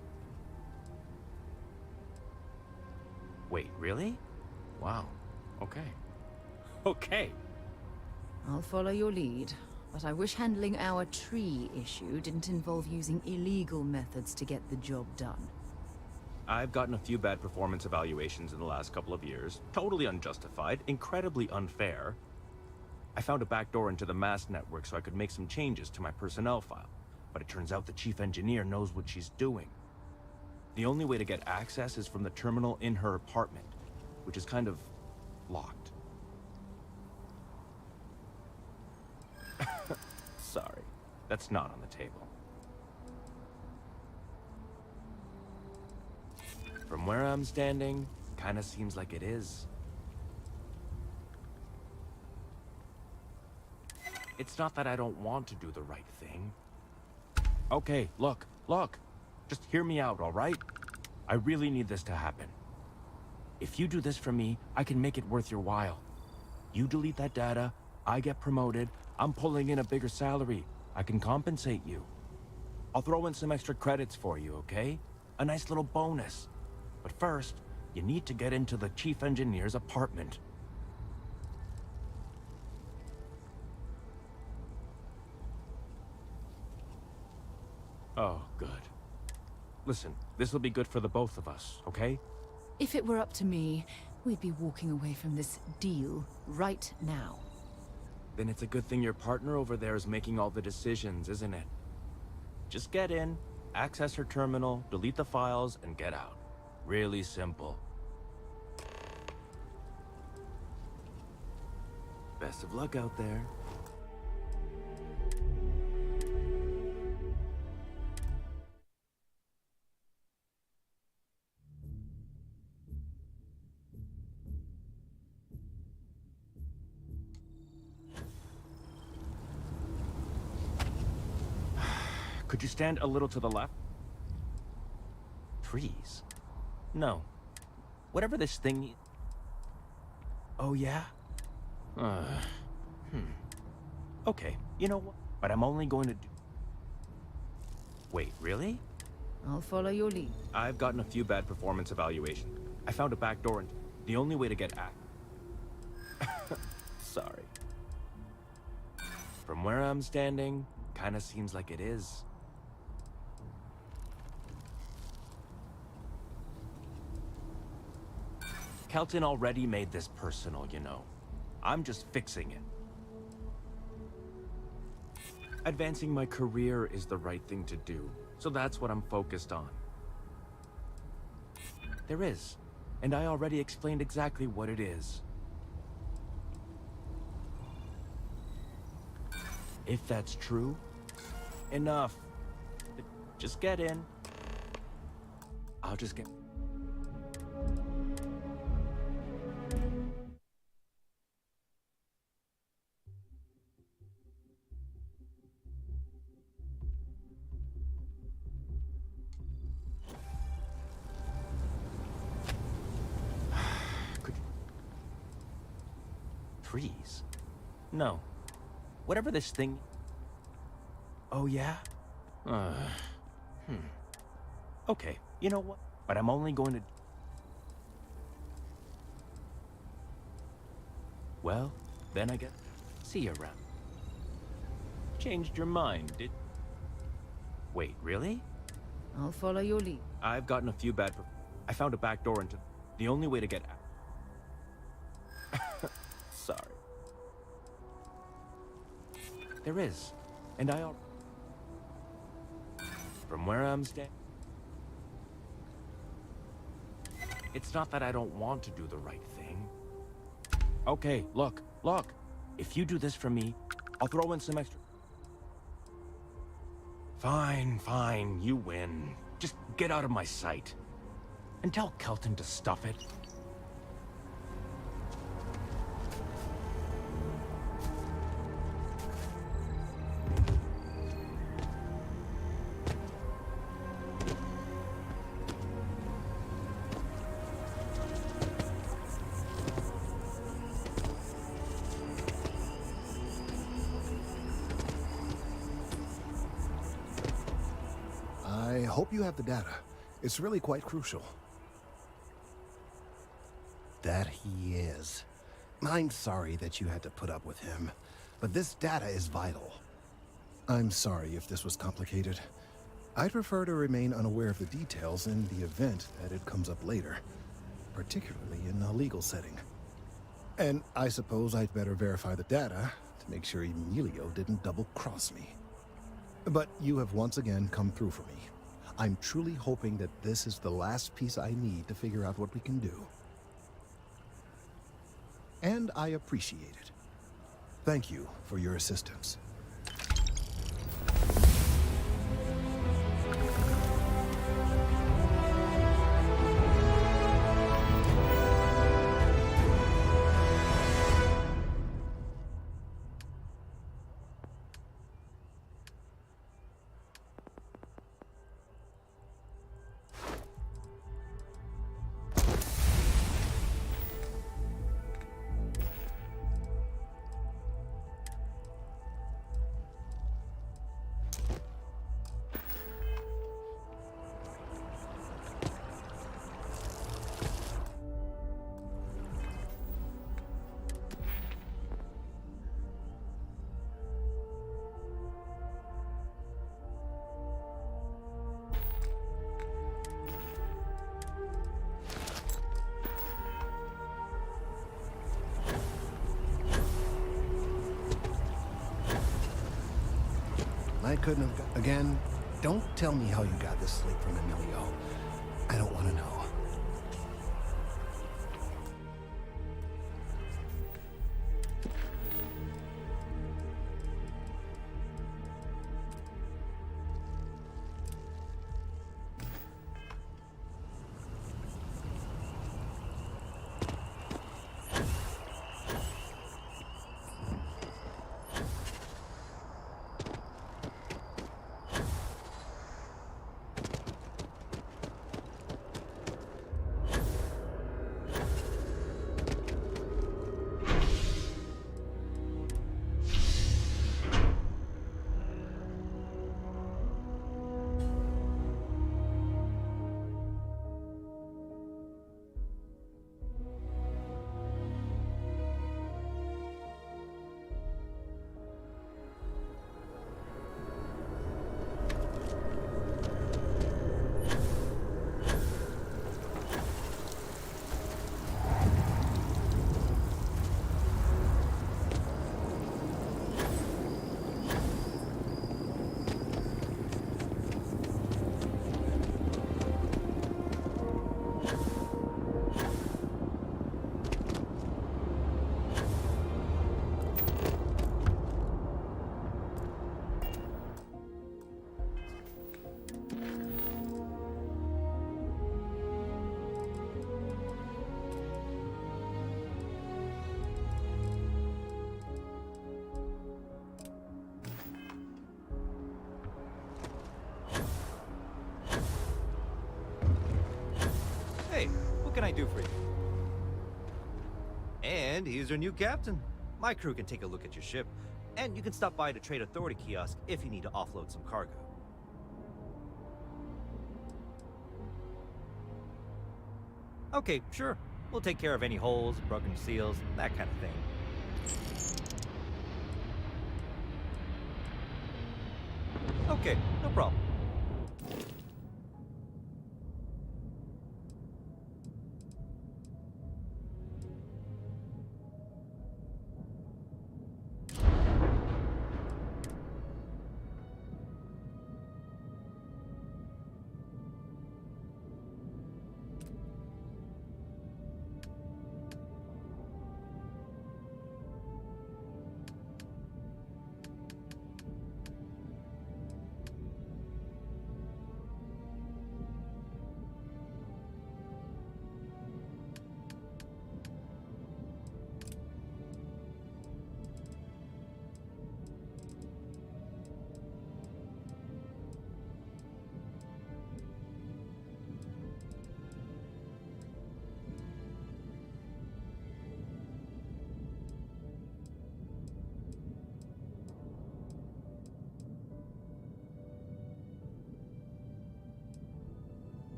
Wait, really? Wow, okay. Okay. I'll follow your lead, but I wish handling our tree issue didn't involve using illegal methods to get the job done. I've gotten a few bad performance evaluations in the last couple of years. Totally unjustified, incredibly unfair. I found a backdoor into the MAST network so I could make some changes to my personnel file. But it turns out the chief engineer knows what she's doing. The only way to get access is from the terminal in her apartment, which is kind of locked. Sorry, that's not on the table. From where I'm standing, kinda seems like it is. It's not that I don't want to do the right thing. Okay, look. Just hear me out, all right? I really need this to happen. If you do this for me, I can make it worth your while. You delete that data, I get promoted, I'm pulling in a bigger salary. I can compensate you. I'll throw in some extra credits for you, okay? A nice little bonus. But first, you need to get into the chief engineer's apartment. Oh, good. Listen, this'll be good for the both of us, okay? If it were up to me, we'd be walking away from this deal right now. Then it's a good thing your partner over there is making all the decisions, isn't it? Just get in, access her terminal, delete the files, and get out. Really simple. Best of luck out there. Could you stand a little to the left? Trees? No. Whatever this thing... Oh, yeah? Okay, you know what? But I'm only going to do... Wait, really? I'll follow your lead. I've gotten a few bad performance evaluations. I found a back door and the only way to get at... Sorry. From where I'm standing, kinda seems like it is. Kelton already made this personal, you know. I'm just fixing it. Advancing my career is the right thing to do, so that's what I'm focused on. There is, and I already explained exactly what it is. If that's true, enough. Just get in. I'll just get... Trees? No. Whatever this thing... Oh, yeah? Okay, you know what? But I'm only going to... Well, then I guess... See you around. Changed your mind, did... Wait, really? I'll follow your lead. I've gotten a few bad... I found a back door into... The only way to get out... Sorry. There is, and I... From where I'm standing... It's not that I don't want to do the right thing. Okay, look. If you do this for me, I'll throw in some extra... Fine, you win. Just get out of my sight. And tell Kelton to stuff it. I hope you have the data. It's really quite crucial. That he is. I'm sorry that you had to put up with him, but this data is vital. I'm sorry if this was complicated. I'd prefer to remain unaware of the details in the event that it comes up later, particularly in a legal setting. And I suppose I'd better verify the data to make sure Emilio didn't double-cross me. But you have once again come through for me. I'm truly hoping that this is the last piece I need to figure out what we can do. And I appreciate it. Thank you for your assistance. I couldn't have... Again, don't tell me how you got this slate from Emilio. I don't want to know. What can I do for you? And here's your new captain. My crew can take a look at your ship, and you can stop by the Trade Authority kiosk if you need to offload some cargo. Okay, sure. We'll take care of any holes, broken seals, that kind of thing. Okay, no problem.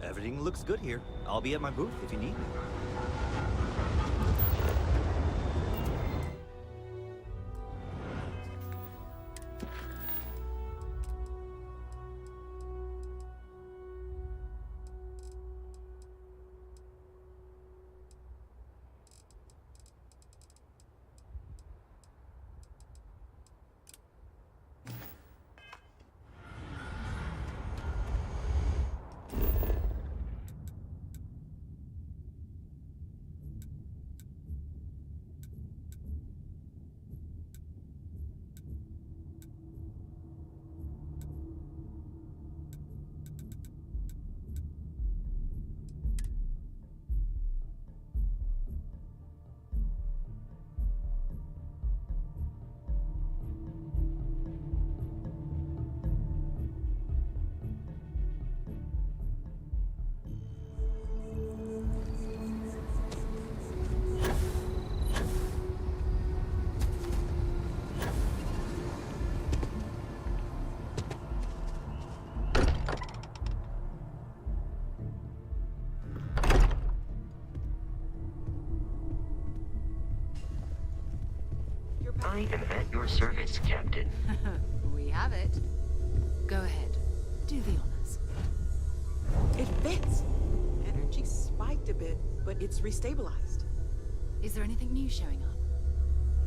Everything looks good here. I'll be at my booth if you need me. I am at your service, Captain. We have it. Go ahead. Do the honors. It fits. Energy spiked a bit, but it's restabilized. Is there anything new showing up?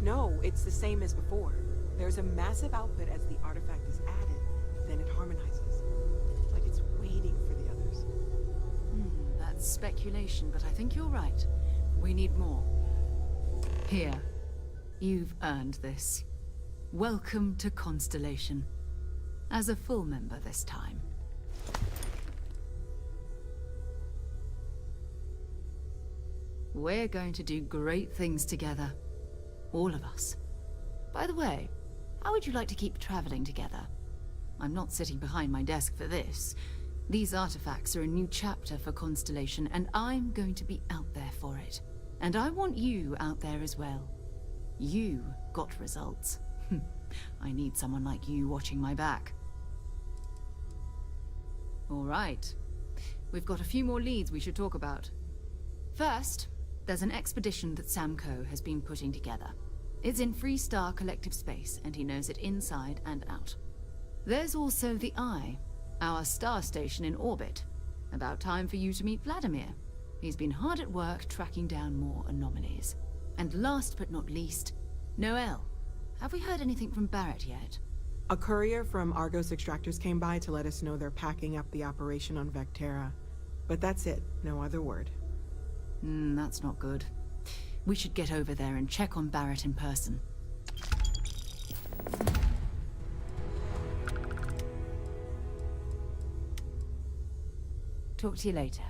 No, it's the same as before. There's a massive output as the artifact is added, then it harmonizes. Like it's waiting for the others. That's speculation, but I think you're right. We need more. Here. You've earned this. Welcome to Constellation. As a full member this time. We're going to do great things together. All of us. By the way, how would you like to keep traveling together? I'm not sitting behind my desk for this. These artifacts are a new chapter for Constellation, and I'm going to be out there for it. And I want you out there as well. You got results. I need someone like you watching my back. All right. We've got a few more leads we should talk about. First, there's an expedition that Samco has been putting together. It's in Freestar Collective Space, and he knows it inside and out. There's also the Eye, our star station in orbit. About time for you to meet Vladimir. He's been hard at work tracking down more anomalies. And last but not least, Noel. Have we heard anything from Barrett yet? A courier from Argos Extractors came by to let us know they're packing up the operation on Vectera. But that's it, no other word. That's not good. We should get over there and check on Barrett in person. Talk to you later.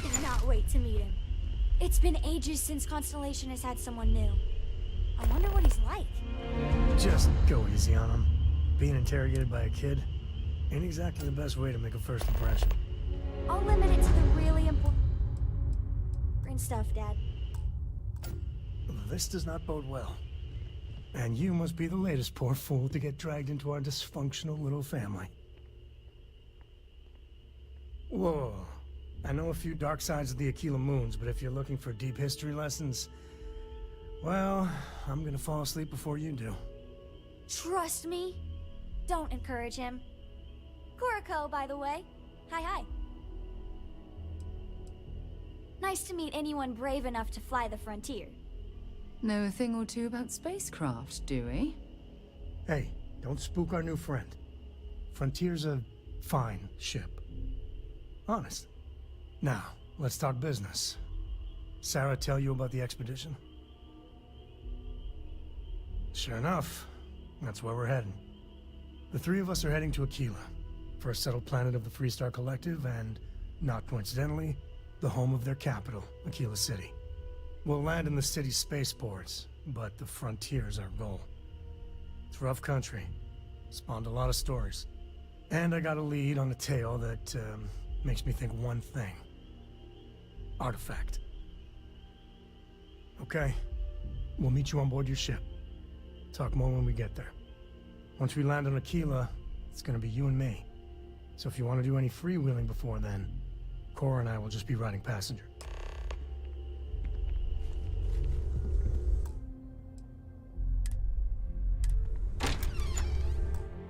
Cannot wait to meet him. It's been ages since Constellation has had someone new. I wonder what he's like. Just go easy on him. Being interrogated by a kid ain't exactly the best way to make a first impression. I'll limit it to the really important stuff, Dad. This does not bode well. And you must be the latest poor fool to get dragged into our dysfunctional little family. Whoa. I know a few dark sides of the Aquila Moons, but if you're looking for deep history lessons, well, I'm gonna fall asleep before you do. Trust me. Don't encourage him. Kuriko, by the way. Hi. Nice to meet anyone brave enough to fly the frontier. Know a thing or two about spacecraft, do we? Hey, don't spook our new friend. Frontier's a fine ship. Honest. Now, let's talk business. Sarah tell you about the expedition? Sure enough, that's where we're heading. The three of us are heading to Aquila, first settled planet of the Freestar Collective and, not coincidentally, the home of their capital, Aquila City. We'll land in the city's spaceports, but the frontier's our goal. It's rough country. Spawned a lot of stories. And I got a lead on a tale that, makes me think one thing. Artifact. Okay. We'll meet you on board your ship. Talk more when we get there. Once we land on Aquila, it's gonna be you and me. So if you want to do any freewheeling before then, Cora and I will just be riding passenger.